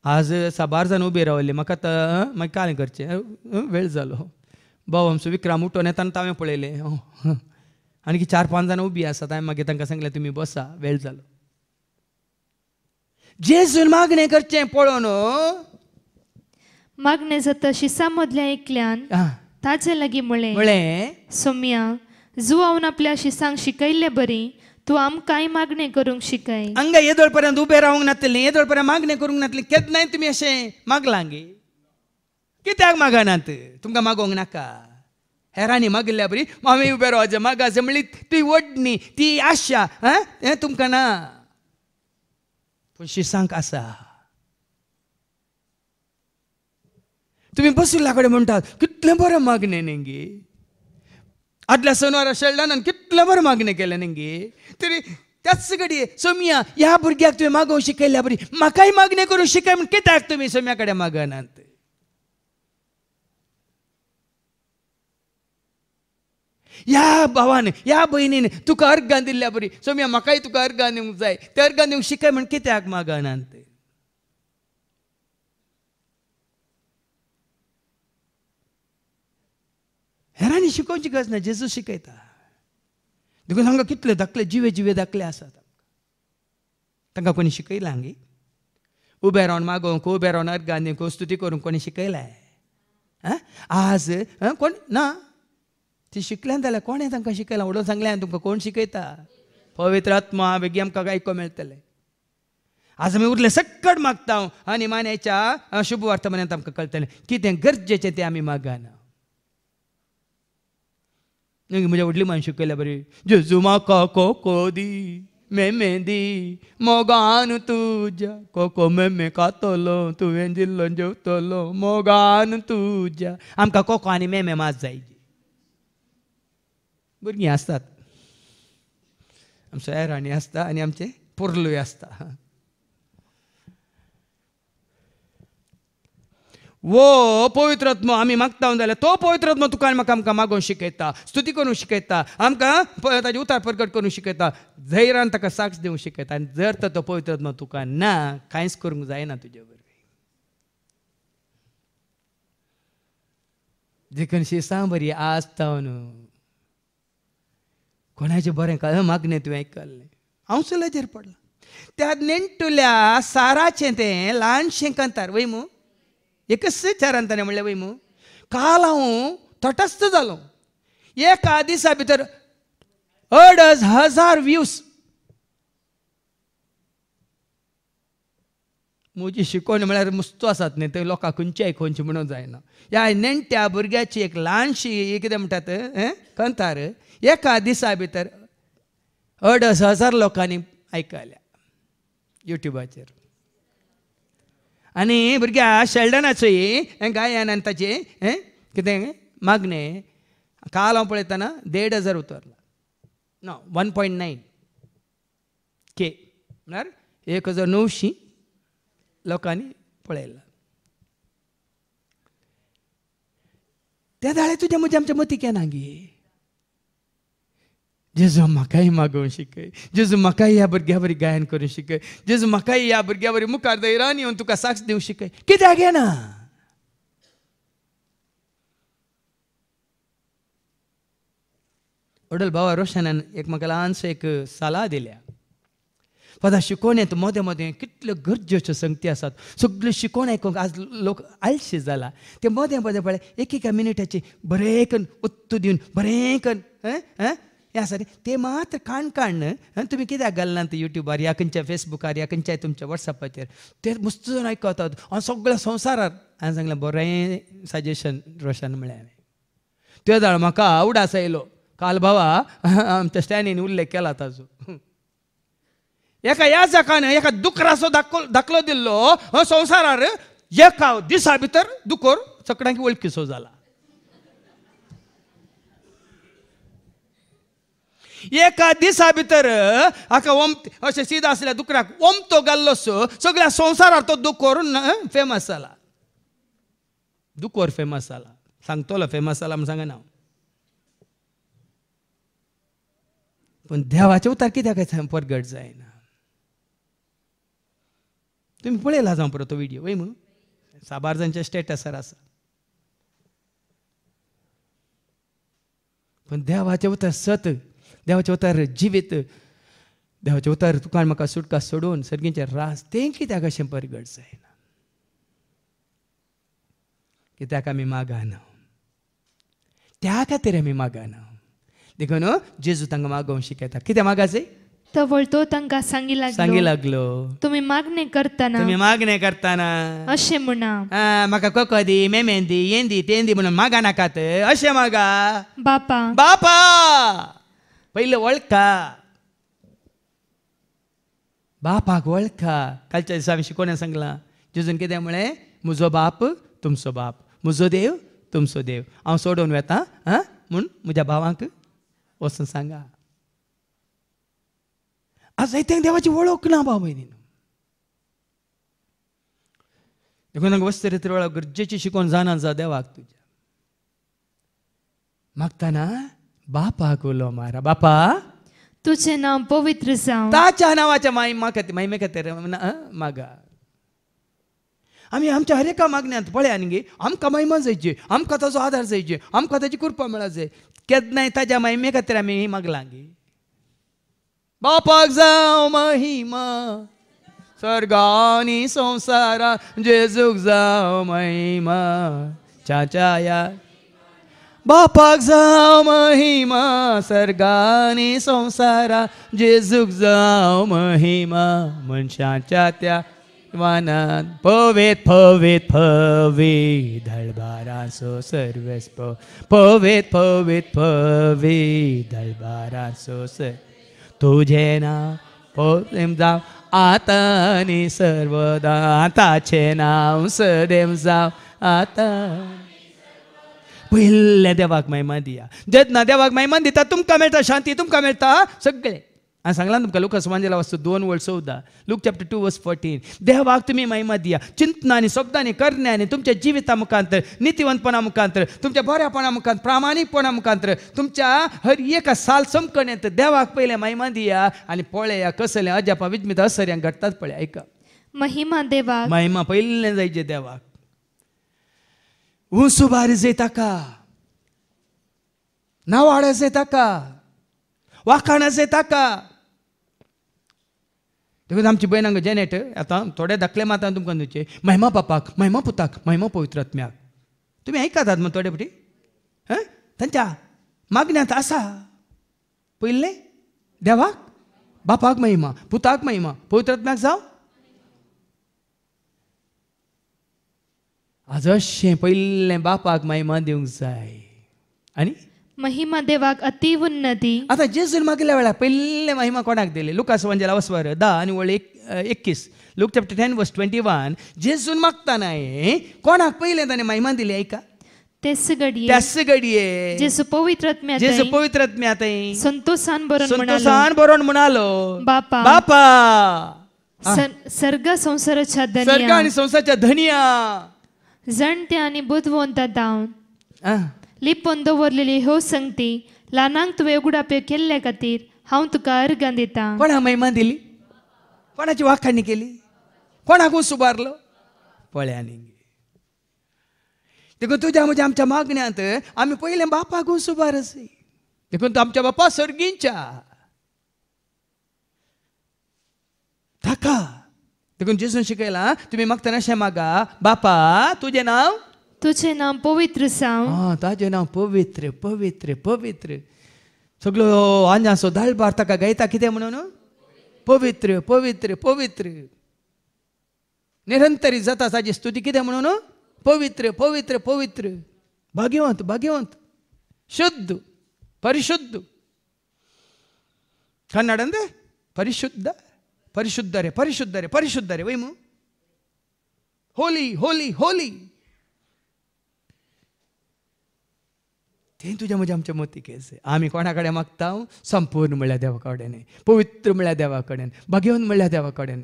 आज साबार जाण उबे रावले म्हाका मागीर काय करचें वेळ जालो भाव आमचो विक्रम उठोन येताना तांवें पळयलें आनी 4-5 जाणां उबी आसात. हांवें मागीर तांकां सांगलें तुमी बसा वेळ जालो. जेजून मागणें करचें पळोवन मागणे जाता शिसा मदल्या एकल्यान ताचे लागीं म्हळें सोम्या जो हांव आपल्या शिसांक शिकयल्ले बरी तूं आमकांय मागणे करूंक शिकय. हांगा येदोळ पर्यंत उबे रावंक नासलें येदोळ पर्यंत मागणें करूंक नासलें केन्नाय तुमी अशें मागलां गे कित्याक मागनात तुमकां मागोवंक नाका. हेरांनी मागिल्ल्या बरी हांवें उबे रावचें मागाचें म्हणली ती वडणी ती आशा हें तुमकां ना पूण शिसांक आसा. तुमी बसुल्ल्या कडेन म्हणटात कितलें बरें मागणें न्ही गे आदल्या शेनवारा शेल्डानान कितलें बरें मागणें केलें न्ही गे. तरी त्याच घडये सोम्या ह्या भुरग्याक तुवें मागोवंक शिकयल्या बरी म्हाकाय मागणें करूंक शिकय म्हण कित्याक तुमी सोम्या कडेन मागनात. ह्या भावान ह्या भयणीन तुका अर्गां दिल्ल्या बरी सोम्या म्हाकाय तुका अर्गां दिवंक जाय ते अर्गां दिवंक शिकय म्हण कित्याक मागनात. हेरांनी शिकोवची गरज ना जेजू शिकयता. देखून हांगा कितले धाकले जिवे धाकले आसात तांकां कोणी शिकयलां गे उबे रावन मागोवंक उबे रावन अर्गां दिवंक स्तुती करूंक कोणी शिकयलां आज कोण ना. ती शिकल्यान जाल्यार कोणें तांकां शिकयलां उडोवन सांगलें तुमकां कोण शिकयता पवित्र आत्मा बेगी आमकां आयकोंक मेळटलें. आज आमी उरले सक्कड मागता आनी मानेच्या शुभ वर्तमानांत आमकां कळटलें कितें गरजेचें तें आमी मागना. म्हज्या व्हडली मान शिकयल्या बरी जेजू म्हाका कोको दी मेमे दी मोगान तुज्या कोको मेमे खातलो तुवें दिल्लो जेवतलो मोगान तुज्या. आमकां कोको आनी मेमे मात जाय. भुरगीं आसतात आमचो हेरांनी आसता आनी आमचे पोरलूय आसता. वो पवित्रात्मा आमी मागता जाल्यार तो पवित्रात्मा तुका म्हाका आमकां मागोवन शिकयता, स्तुती करूंक शिकयता, आमकां ताजे उतार प्रकट करूंक शिकयता, धैर्यान ताका साक्ष दिवंक शिकयता. आनी जर तर तो पवित्रात्मा तुका ना, कांयच करूंक जायना तुजे वरवीं. देखून सांग बरी आसता न्हू कोणाचें बरें मागणें तुवें आयकल्लें, हांव चुलाचेर पडलां. त्या नेण्टुल्या साराचें तें ल्हानशें कंतार वय मू एकच चारान ताणें म्हणलें वय मू काल हांव तटस्थ जालो. एका दिसा भितर 2,500 व्ह्यूज. म्हजी शिकवण म्हळ्यार मुस्तो आसात न्ही ते लोकांक खंयची आयकोवची म्हणून जायना. ह्या नेण्ट्या भुरग्याची एक ल्हानशी कितें म्हणटात कंतार एका दिसा भितर 2,500 लोकांनी आयकल्या युट्यूबाचेर. आनी भुरग्या शेल्डनाचोय गायन आनी ताचें कितें मागणें काल हांव पळयतना 1,500 उतरला. ना 1.9 K म्हळ्यार 1,900 लोकांनी पळयला. त्या दाळे तुज्या म्हज्या आमच्या मती केन्ना गे जेजू म्हाकाय मागोवंक शिकय, जेजू म्हाकाय ह्या भुरग्या बरी गायन करूंक शिकय, जेजू म्हाकाय ह्या भुरग्या बरी मुखार धैर्यान येवन तुका साक्ष दिवंक शिकय. कित्याक येना? वडील भावा रोशनान एक म्हाका ल्हानसो एक सल्ला दिल्या. पदा शिकोवणेंत मोदें मोदें कितल्यो गरजेच्यो संगती आसात. सगळ्यो शिकोवन आयकूंक आज लोक आळशी जाला. ते मोदें मोदें पळय एक मिनिटाची बरें करून उत्तर दिवन बरें करून हें आसा न्ही ते मात्र काण तुमी कित्याक घालना ते युट्यूबार या खंयच्या फेसबुकार या खंयच्याय तुमच्या वॉट्सॅपाचेर ते मस्त जावन आयकतात. हांव सगळ्या संवसारार हांवें सांगलें बरें सजेशन रोशन म्हळें हांवें. त्यो दाळ म्हाका आवडास आयलो. काल भावा आमच्या स्टॅनीन उल्लेख केला ताजो. एका याजकान एका दुकराचो दाखलो दिल्लो संवसारार एका दिसा भितर दुकोर चकड्यांक वळखीचो जाला. एका दिसा भितर हाका अशें सीद आसल्या दुकराक ओमतो घाल्लो सगळ्या संवसारार तो दुकोर फेमस जाला. दुकोर फेमस जाला. सांगतलो फेमस जाला म्हण सांगना हांव. पूण देवाचे उतार कित्याक परगट जायना? तुम्ही पळयला जावं पळय तो व्हिडिओ वय म्हणून साबारजांच्या स्टेटसार आसा. पण देवाचे उतार सत, देवाचे उतार जिवीत, देवाचे उतार तुका म्हाका सुटका सोडून सर्गींचे रास तें कित्याक अशें परगट जायना? कित्याक आमी मागना? त्या खातीर आमी मागना. देखून जेजू तांकां मागोवंक शिकयता. कित्याक मागाचें? तवळ तो तांकां सांगी लागलो तुम्ही मागणे करताना अशें म्हणा म्हाका कोको दी मेमेन दी यें दी तें दी म्हणून मागा नाकात. अशें मागा. बापा बापा पयलें वळखा. बापाक वळखा. कालच्या दिसा हांवें शिकोवण्यान सांगलां जेजून कितें म्हळें म्हजो बाप तुमचो बाप, म्हजो देव तुमचो देव. हांव सोडून वेता म्हूण म्हज्या भावांक वचून सांगा. आज जायत्यांक देवाची वळख ना भाव भयणीनो. देखून तांकां वस्तरित्र वळख गरजेची शिकोवन जाणा जा देवाक तुज्या. मागतना बापाक उलो मारा. बापा तुझे नाव पवित्र जावं. ताच्या नांवाच्या महिमे खातीर मागा. आमी आमच्या हर एका मागण्यांत पळया न्ही आमकां महिमा जायची, आमकां ताजो आदार जायचे, आमकां ताची कृपा मेळा जाय. केन्नाय ताज्या महिमे खातीर आमी मागलां गे. बापाक जावं महिमा स्वर्गानी संवसारा, जेजूक जावं महिमा चाचाया. बापाक जावं महिमा स्वर्गानी संवसारा, जेजूक जावं महिमा मनशांच्या त्या वानान. पवेत पवेत पवेत दळबाराचो सर्वेस्प, पवेत पवेत पवेत दळबाराचो सर्व. तुझे नाव पवेम जाव आता आनी सर्वदा, ताचे नाव सदैव जाव आता. पयले देवाक महिमा दिया. जेन्ना देवाक महिमा दिता तुमकां मेळटा शांती, तुमकां मेळटा सगळें. हांवें सांगलां तुमकां लुकास वांजेला वस्तू 2:14 लूक चॅप्टर 2:14 देवाक तुमी महिमा दिया चिंतनांनी शब्दांनी करण्यांनी तुमच्या जिविता मुखांतर नितीवंतपणा मुखांतर तुमच्या बऱ्यापणा मुखांतर प्रामाणीकपणा मुखांतर तुमच्या हर एका साल संकण्यात देवाक पहिले महिमा दिया आनी पळया कसले अजापा विज्मित आश्चर्यांक घडटात पळय ऐका महिमा देवाक महिमा पयलें जायचे देवाक उंच भारी जाय ताका नावाडे जाय ताका वाखाण जाय ताका देखून आमची भयण हांगा जेनेट आतां थोडे धाकले मातान तुमकां दिवचे महिमा बापाक महिमा पुताक महिमा पवित्र आत्म्याक तुमी आयकतात मग थोडे फावटी तांच्या मागण्यांत आसा पयलें देवाक बापाक महिमा पुताक महिमा पवित्र आत्म्याक जावं आज अशें पयलें बापाक महिमा दिवंक जाय आनी महिमा देवाक अति उन्नती आता जेजून मागिल्ल्या वेळार पयले महिमा कोणाक दिली लुकास वांजेला वचवर 10 आनी 21 लूक चॅप्टर 10:21 जेजून मागतना कोणाक पयलें ताणें महिमा दिली ऐका तेच घडये जेसू पवित्र आत्म्यात संतोषान बरोवन म्हणालो बापा बापा सर्ग संसाराच्या सर्ग आनी संसाराच्या धनिया जाणट्या आनी बुद्धवंता दावन लिपोवन दवरलेली ह्यो संगती ल्हानांक तुवें उगडाप्यो केल्ल्या खातीर हांव तुका अर्गां दितां कोणाक महिमा दिली कोणाची वाखाणी केली कोणाक सुबारलो पळयांनी देखून तुज्या म्हज्या आमच्या मागण्यांत आमी पयलें बापाक सुबार आसी देखून आमच्या बापा सर्गींच्या ताका देखून जेजून शिकयलां तुमी मागतना अशें मागा बापा तुजें नांव तुझे नाम पवित्र जावं ताजें नांव पवित्र पवित्र पवित्र सगळो आंजासो धाडबार ताका गायता कितें म्हणून पवित्र पवित्र पवित्र निरंतरी जाता ताजी स्तुती कितें म्हणून पवित्र पवित्र पवित्र भाग्यवंत भाग्यवंत शुद्ध परिशुद्ध कन्नडंद परिशुद्ध परिशुद्ध रे परिशुद्ध रे परिशुद्ध रे वैमु होली होली होली ते तुझ्या म्हज्या आमच्या मतीकेस आमी कोणा कडेन मागता संपूर्ण म्हळ्यार देवा कडेन पवित्र म्हळ्यार देवा कडेन भाग्यवंत म्हळ्यार देवा कडेन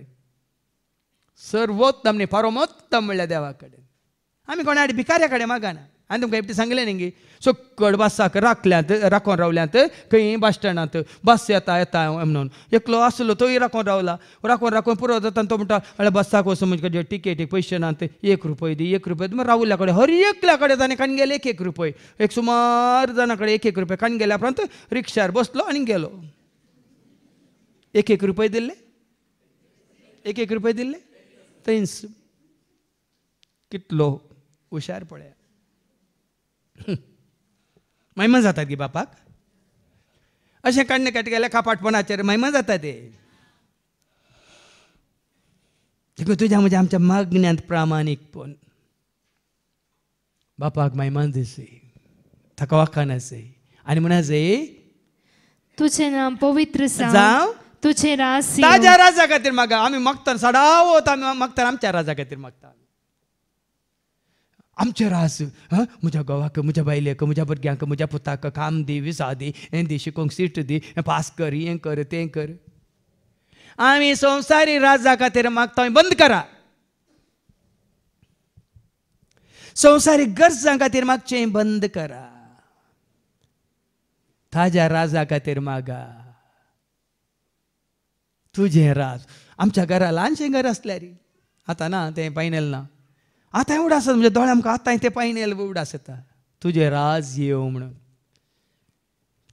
सर्वोत्तम न्ही परमोत्तम म्हळ्यार देवा कडेन आमी कोणा कडेन भिकाऱ्या कडेन मागना हांवें तुमकां एकटी सांगलें न्ही सकड बसाक राखोन रावल्यांत खंय बस स्टँडांत बस येता येता म्हणून एकलो आसलो तोय राखोन रावला राखोन पुरो जाता तो म्हणटा बसाक वचून म्हणजे टिकेटीक पयशे नात 1 रुपया दी 1 रुपया दी रावल्ल्या कडेन हर एकल्या कडेन ताणें काण गेले 1 रुपया एक सुमार जाणा कडेन 1 रुपया काण गेल्या उपरांत रिक्षार बसलो आनी गेलो 1 रुपया दिल्ले 1 रुपया दिल्ले थंयच कितलो हुशार पळया महिमा जातात की बापाक अशें काडणे काट गेल्या कापाटपणाचेर महिमा जाता ते देखून तुज्या म्हज्या आमच्या मागण्यांत प्रामाणीकपण बापाक महिमा दिसय ताका वाखाण आसय आनी म्हणा जाय तुझे नाम पवित्र जावं तुझे राज ताज्या राजा खातीर मागा आमी मागता सडावत आमी मागता आमच्या राजा खातीर मागता आमचे रास म्हज्या घोवाक म्हज्या बायलेक म्हज्या भुरग्यांक म्हज्या पुताक काम दी विसा दी हें दी शिकोवंक सीट दी पास कर हें कर तें कर आमी संवसारी राजा खातीर मागता बंद करा संवसारी गरजां खातीर मागचें बंद करा ताज्या राजा खातीर मागा तुजें राज आमच्या घरा ल्हानशें घर आसल्यार आतां ना तें पायनेल ना आतां एवढं आसता म्हणजे दोळे आमकां आतां तें पायनेल उड आसता तुजें राज येवं म्हणून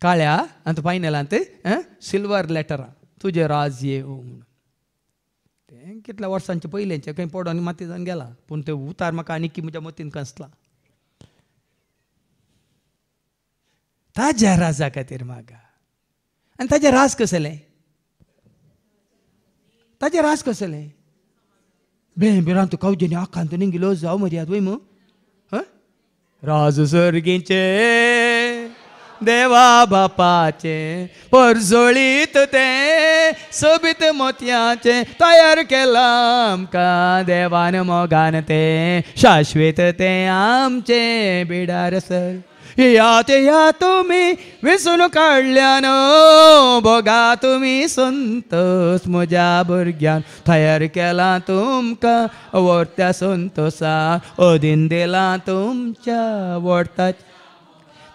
काळ्या आनी पायनेलांत सिल्वर लेटरां तुजें राज येवं म्हणून तें कितल्या वर्सांचे पयलेंचें खंय पडोन माती जावन गेला पूण तें उतार म्हाका आनी म्हज्या मतीन कसला ताज्या राजा खातीर मागा आनी ताजें राज कसलें ताजें राज कसलें बेरांत कवजेनी आखांत निंगिलो जावं मर्याद वय मग राज सर्गीचे देवा बापाचे परजोळीत ते सोबीत मोतयाचे तयार केला आमकां देवान मोगान ते शाश्वत ते आमचे बिडार सर या तुम्ही विसरून काढल्यानो बघा तुम्ही संतोष म्हज्या भुरग्यान तयार केला तुमका वर्त्या संतोषा अधीन दिला तुमच्या वर्ता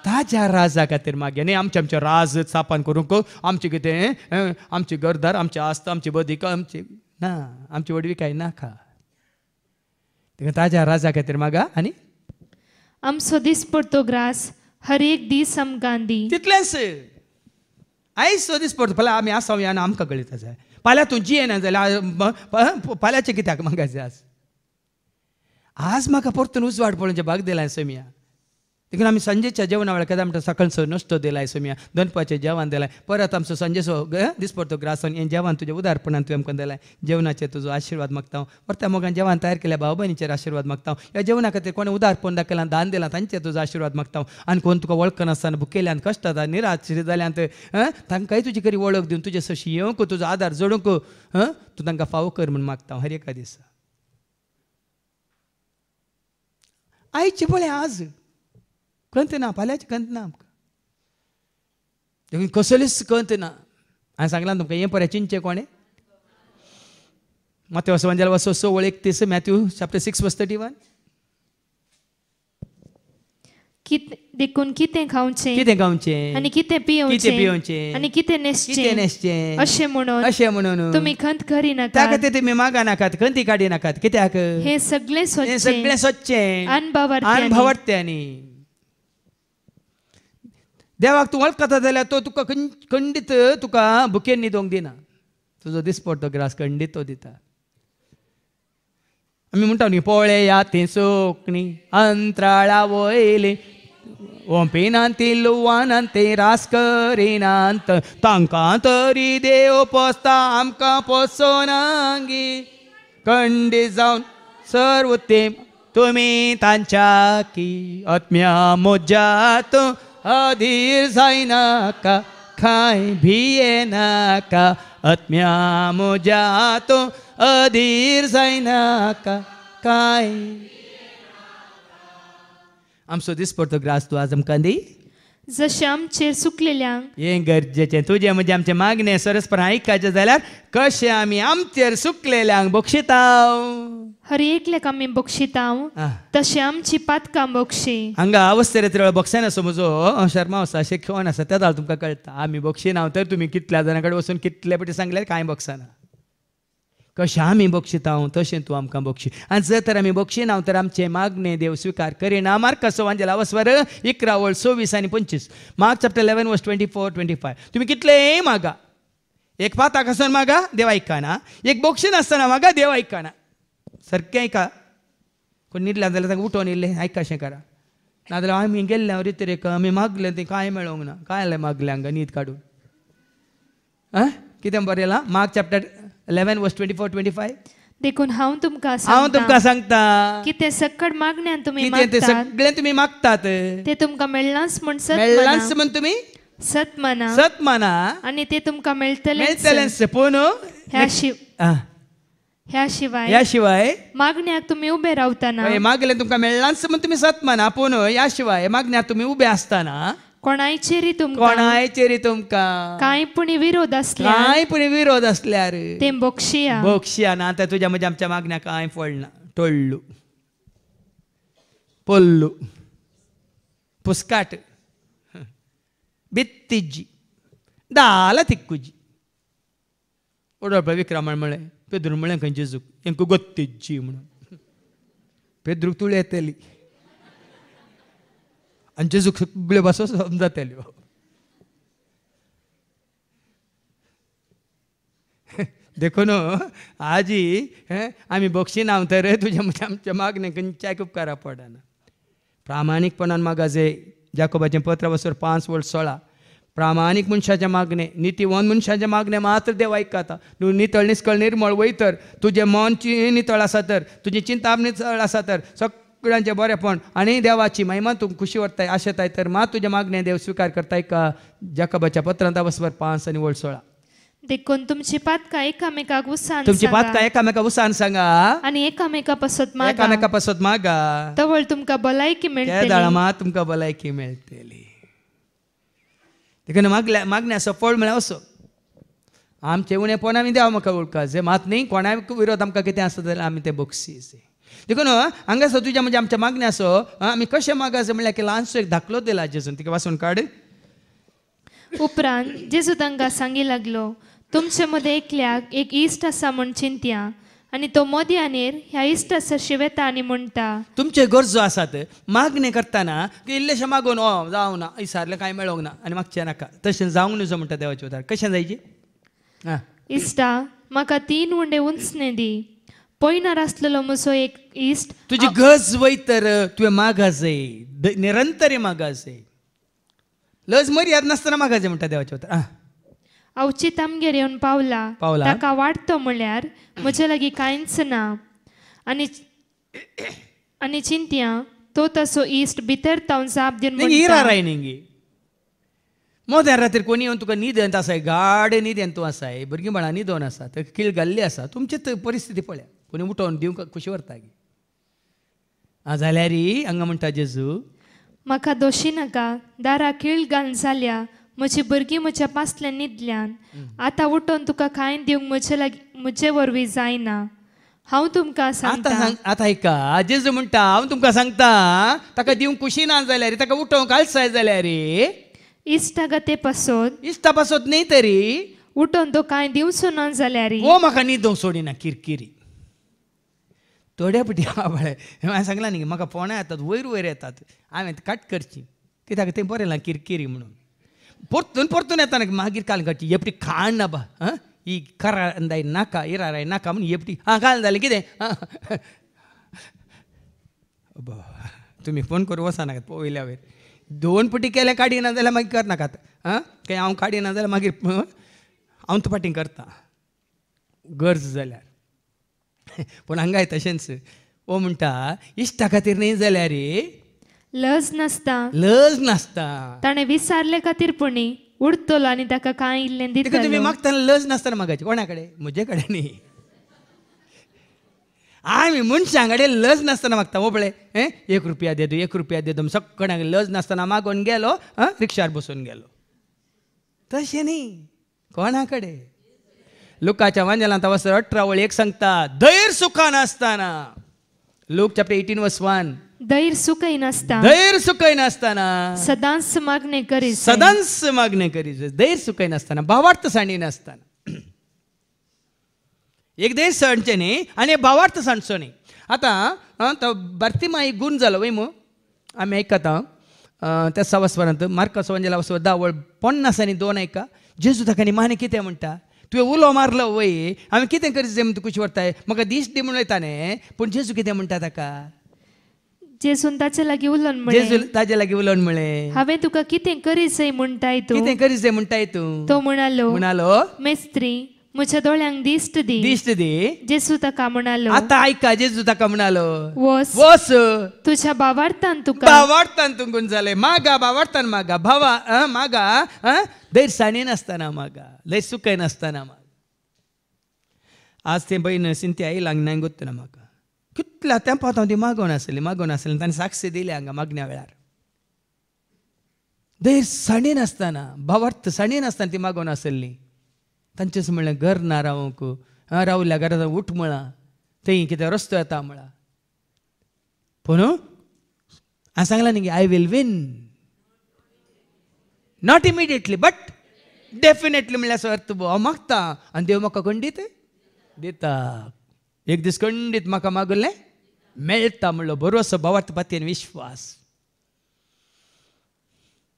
ताज्या राजा खातीर मागे न्ही आमचे राज स्थापन करूंक आमचे कितें आमची घरदार आमची आस्त आमची बदिका आमची ना आमची वडवी काय नाका ताज्या राजा खातीर मागा आनी आमचो दिसपडतो ग्रास हर एक दीस आमकां दी तितलेंच आयज सो दीस पडतो फाल्यां आमी आसां आनी आमकां कळटा जाय फाल्यां तूं जियेना जाल्यार फाल्यांचें कित्याक मागायचें आज म्हाका परतून उजवाड पळोवचें भाग दिलां सोमिया देखून आमी संजेच्या जेवणा वेळार केदां म्हणटा सकाळचो नाश्तो दिलाय सोमिया दनपारचें जेवण दिलाय परत आमचो संजेचो दिसपडतो ग्रासान हें जेवण तुजें उदारपणान तुवें आमकां दिलाय जेवणाचेर तुजो आशिर्वाद मागता परत्या मोगान जेवण तयार केल्या भाव भयणीचेर आशिर्वाद मागता ह्या जेवणा खातीर कोणें उदारपण दाखयलां दान दिलां तांचेर तुजो आशिर्वाद मागता आनी कोण तुका वळखनासतना भुकेल्यान कश्टात निराश जाल्यात तांकांय तुजी खरी वळख दिवन तुजे सशी येवंक तुजो आदार जोडूंक तूं तांकां फावो कर म्हूण मागता हर एका दिसा आयचे पळय आज कंत ना फाल्यांची कंत ना आमकां देखून कसलीच कंत ना हांवें सांगलां तुमकां हें पळय चिंचे कोणें माथ्यो वचोवंजेला वचो 6:31 मॅथ्यू चॅप्टर 6 वर्स 31 देखून कितें खावचें कितें गावचें आनी कितें पियोवचें आनी कितें न्हेसचें अशें म्हणून तुमी खंत करी त्या नाकात खातीर तुमी मागा नाकात खंती काडी नाकात कित्याक हे सगळें सगळें स्वच्छें अनभवर्त्यांनी अनभवर्त्यांनी देवाक तूं वळखता जाल्यार तो तुका खंडीत तुका भुकेन न्हिदोंक दिना तुजो दिसपडतो ग्रास खंडीत तो दिता आमी म्हणटा न्ही पळया ती सोकणी अंतराळा वयली ओंपिनांती लुवानांती रास करिनांत तांकां तरी देव पोसता आमकां पोसोनांगी खंडीत जावन सर्व ते तुमी तांच्या की आत्म्या मोज्यात अधीर जायनाका खांय भियेनाका आत्म्या मोज्यात अधीर जायनाका काय आमचो दिसपडतो ग्रास तूं आज आमकां दी जशें आमचेर सुकलेल्यांक हें गरजेचें तुजें म्हणजे आमचें मागणें सरस्पर आयकाचें जाल्यार कशें आमी आमचेर सुकलेल्यांक बक्षितांव हर एकल्याक आमी बक्षितांव तशें आमची पातकां बक्षी हांगा अवस्थेर वेळ बक्षेन आसा म्हजो शर्मा आसा शेखवण आसा त्या जाल्यार तुमकां कळटा आमी बक्षिनांव तर तुमी कितल्या जाणां कडेन वचून कितले फावटी सांगल्यार कांय बक्षना कशें आमी बक्षितांव तशें तूं आमकां बक्षी आनी जर तर आमी बक्षिनांव तर आमचें मागणें देव स्विकार करिना मार्काचो वांजेला वस्वर 11:26 आनी 25 मार्क चॅप्टर 11 वर्स 24-25 तुमी कितलेय मागा एक पाताक आसून मागा देव आयकना एक बक्षीन आसतना मागा देव आयकना सारकें आयका कोण न्हिदल्या जाल्यार तांकां उठोवन येयलें आयकाशें करा नाजाल्यार आमी गेल्ले हांव रितीरेक आमी मागलें तें कांय मेळोंक ना काय जालें मागलें हांगा न्हीद काडून कितें बरयलां मार्क चॅप्टर 11 वर्स 24-25 देखून हांव तुमकां सांगता कितें सकट मागण्यान तुमी कितें तें सगळें तुमी मागतात तें तुमकां मेळ्ळांच म्हूण मेळ्ळांच म्हूण तुमी सत माना आनी तें तुमकां मेळटलेंच पूण ह्या शिवाय मागण्याक तुमी उबे रावतना मागलें तुमकां मेळ्ळांच म्हूण तुमी सत माना पूण ह्या शिवाय मागण्याक तुमी उबे आसतना कोणायचेरी तुमकां कांय पुणी विरोध असल्यार तें बक्षिया ना तर तुज्या म्हणजे आमच्या मागण्याक कांय फळना टळ्ळू पोल्लू पुस्काट बित्तिजी दाला तिक्कुजी ओडोळपा विक्रमण म्हळें पेद्रू म्हळें खंय जेजूक हेंक गोत्तिजी म्हणून पेद्रूक तुळ येतली आनी जेजूक सगळ्यो भासो समजतल्यो देखून आजी आमी बक्षिनांव तर तुज्या म्हणजे आमच्या मागणें खंयच्याय उपकारा पडना प्रामाणीकपणान मागा जे जाकोबाचें पत्र वचोर 5 वर्स 16 प्रामाणीक मनशाचें मागणें नितीवन मनशाचें मागणें मात्र देव आयकता तूं नितळ निस्कळ निर्मळ वयतर तुजें मन नितळ आसा तर तुजी चिंता नितळ आसा तर सगळ्यांचें बरेंपण आनी देवाची महिमा तूं खुशी व्हरताय आशेताय तर मात तुजें मागणें देव स्विकार करताय का जाकोबाच्या पत्रांत वचवर 5 आनी वर्स 16 देखून तुमची पातका एकामेकाक उसान तुमची सांगा. पातका एकामेका उसान सांगा आणि एकामेका पासत मागा एकामेका पासत मागा तवळ तुमका भलायकी त्या मिळतली. दाळामात तुमका भलायकी मेळटली. देखून मागण्या असो फळ म्हळ्यार असो आमचे उणेपण आमी देव म्हाका वळखाचे मात न्ही कोणाक विरोध आमकां कितें आसा जाल्यार आमी तें बक्षीस. देखून हांगासर तुज्या म्हणजे आमच्या मागण्या असो आमी कशें मागास म्हणल्यार की ल्हानसो एक धाकलो दिला जेजून तिका वाचून काड. उपरांत जेजू तांकां सांगी लागलो तुमचे मध्ये एकल्याक एक इश्ट आसा म्हूण चिंत्या आणि तो मोदयानेर ह्या इश्टासर शिवेता आनी म्हणटा तुमचे गरजो आसात मागणी करतना की इल्लेशें मागून जावं ना इसारलें कांय मेळोंक ना आनी मागचें नाका तशें जावंक नजो म्हणटा देवाचे उदार. कशें जायचें इश्टा म्हाका 3 उंडे उंचणे दी. पयणार आसलेलो म्हजो एक इश्ट तुजी गरज वयतर तुवें मागासय निरंतर मागासय लज मर्याद नासतना मागासय म्हणटा देवाचे उदार. अवचित आमगेर येवन पावला ताका वाडतो म्हळ्यार म्हजे लागीं कांयच ना आनी चिंत्या तो तसो इश्ट भितर तावन जाप दिवन इरा राय निंगी मोद्यार रातीर कोणी येवन तुका न्हिदंत आसाय गाड न्हिदेंत तूं आसाय भुरगीं बाळां न्हिदोन आसात कीळ घाल्ली आसा तुमची परिस्थिती पळया कोणी उठोवन दिवंक खुशी व्हरता गे जाल्यार हांगा म्हणटा जेजू म्हाका दोशी नाका दारा कीळ घालन जाल्या म्हजी भुरगीं म्हज्या पासल्यान न्हिदल्यान आतां उठोवन तुका कांय दिवंक म्हजे वरवीं जायना. हांव तुमकां सांगता आतां ऐका जेजू म्हणटा हांव तुमकां सांगता ताका दिवंक खुशी ना जाल्यार ताका उठोवंक घालसाय जाल्यार इश्टाक ते पासोत इश्टा पासत न्ही तरी उठोवन तो कांय दिवचो ना जाल्यार हो म्हाका न्हिदोवंक सोडिना किरकिरी थोड्या पटी बाळे हांवें सांगलां न्ही म्हाका फोंड्या येतात वयर येतात हांवें कट करची कित्याक तें बरें ना किरकिरी म्हणून परतून येता मागीर काल काडची एपटी खाण ना बा ही कराय नाका इराराय नाका म्हणून एपटी काल जालें कितें तुमी फोन करून वचा नाकात पळयल्या वयर 2 पटी केले काडिना जाल्यार मागीर करनाकात काय हांव काडिना जाल्यार मागीर हांव तुपाटी करता गरज जाल्यार पूण हांगाय तशेंच ओ म्हणटा इश्टा खातीर न्ही जाल्यार लज नासता ताणें विचारले खातीर पुणी उरतलो आनी ताका कांय इल्लें दितलो. तुमी मागतना लज नासतना मागायची कोणा कडेन म्हजे कडेन न्ही आमी मनशां कडेन लज नासतना मागता हो पळय 1 रुपया दे 1 रुपया दे सगळ्यांक लज नासतना मागून गेलो रिक्षार बसून गेलो तशें न्ही कोणा कडेन. लुकाच्या वांजेलांत वचत 18 वळी 1 सांगता धैर्य सुखान आसतना लूक चॅप्टर 18 वर्स 1 धैर्य सुखय नासतना सदांच मागणे करी धैर्य सुखय नासतना भावार्थ साणी नासतना एक देश सणचे न्ही आनी भावार्थ सांडचो न्ही. आतां बार्तिमाई गुण जालो वय मू आमी आयकता त्या 6 वस्वरांत मार्कास वांजेला वचो 10 वळ 50 आनी 2 ऐका जेजू ताका न्ही माने कितें म्हणटा तुवें उलो मारलो वय हांवें कितें करीत जाय म्हणून खुशी व्हरताय म्हाका दीस दी म्हणून वयताने पूण जेजू कितें म्हणटा ताका जेजून ताचे लागीं उलोवन म्हळें ताजे लागीं उलोवन म्हळें हांवें तुका कितें करीत जाय म्हणटाय तूं. तो म्हणालो मेस्त्री म्हज्या दोळ्यांक दिश्ट दी. जेजू ताका म्हणालो आतां आयका जेजू ताका म्हणालो वच तुज्या भावार्थान तुका जालें मागा भावार्थान मागा भावा मागा धैर्य साणी नासतना मागा लय सुखय नासतना मागा. आज तें बहीण सिंती आयलांक नाय गोत्तना म्हाका कितल्या तेंपात हांव ती मागोवन आसली ताणें साक्षी दिली हांगा मागण्या वेळार धैर्य साणी नासतना भावार्थ साणी नासतना ती मागोवन आसली. तांचेच म्हणलें घर ना रावूंक रावल्या घरांत उठ म्हळा थंय कितें रस्तो येता म्हळा पूण हांवें सांगलां न्ही I will win not immediately but definitely म्हणल्यार अर्थ हांव मागता आनी देव म्हाका खंडीत दिता. एक दीस खंडीत म्हाका मागलें मेळटा म्हणलो भरोसो भावार्थ पातयेन विश्वास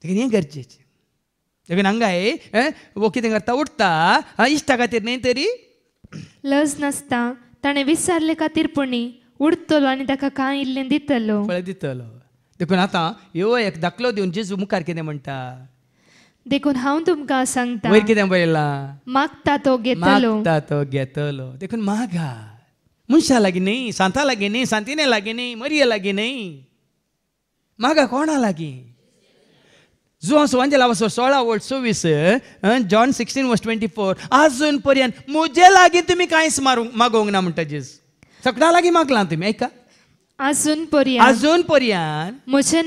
देखून हें गरजेचें. देखून हांगाय वो कितें करता उठता इश्टा खातीर न्ही तरी लज नासता ताणें विचारले खातीर पुणी उरतलो आनी ताका कांय इल्लें दितलो. फळ दितलो. देखून आतां ह्यो एक दाखलो दिवन जेजू मुखार कितें म्हणटा देखून हांव तुमकां सांगता वयर कितें बरयलां मागता तो घेतलो. देखून मागा मनशा लागीं न्ही सांता लागीं न्ही सांतिने लागीं न्ही मरिये लागीं न्ही मागा कोणा लागीं जुआंस वांजेला वसो 16:26 जॉन 16:24 अजून पर्यंत मुझे लागीं तुम्ही कांयच मागोंक ना म्हणटा जेस सगळ्या लागीं मागला तुम्ही ऐका अजून पर्यंत मुझे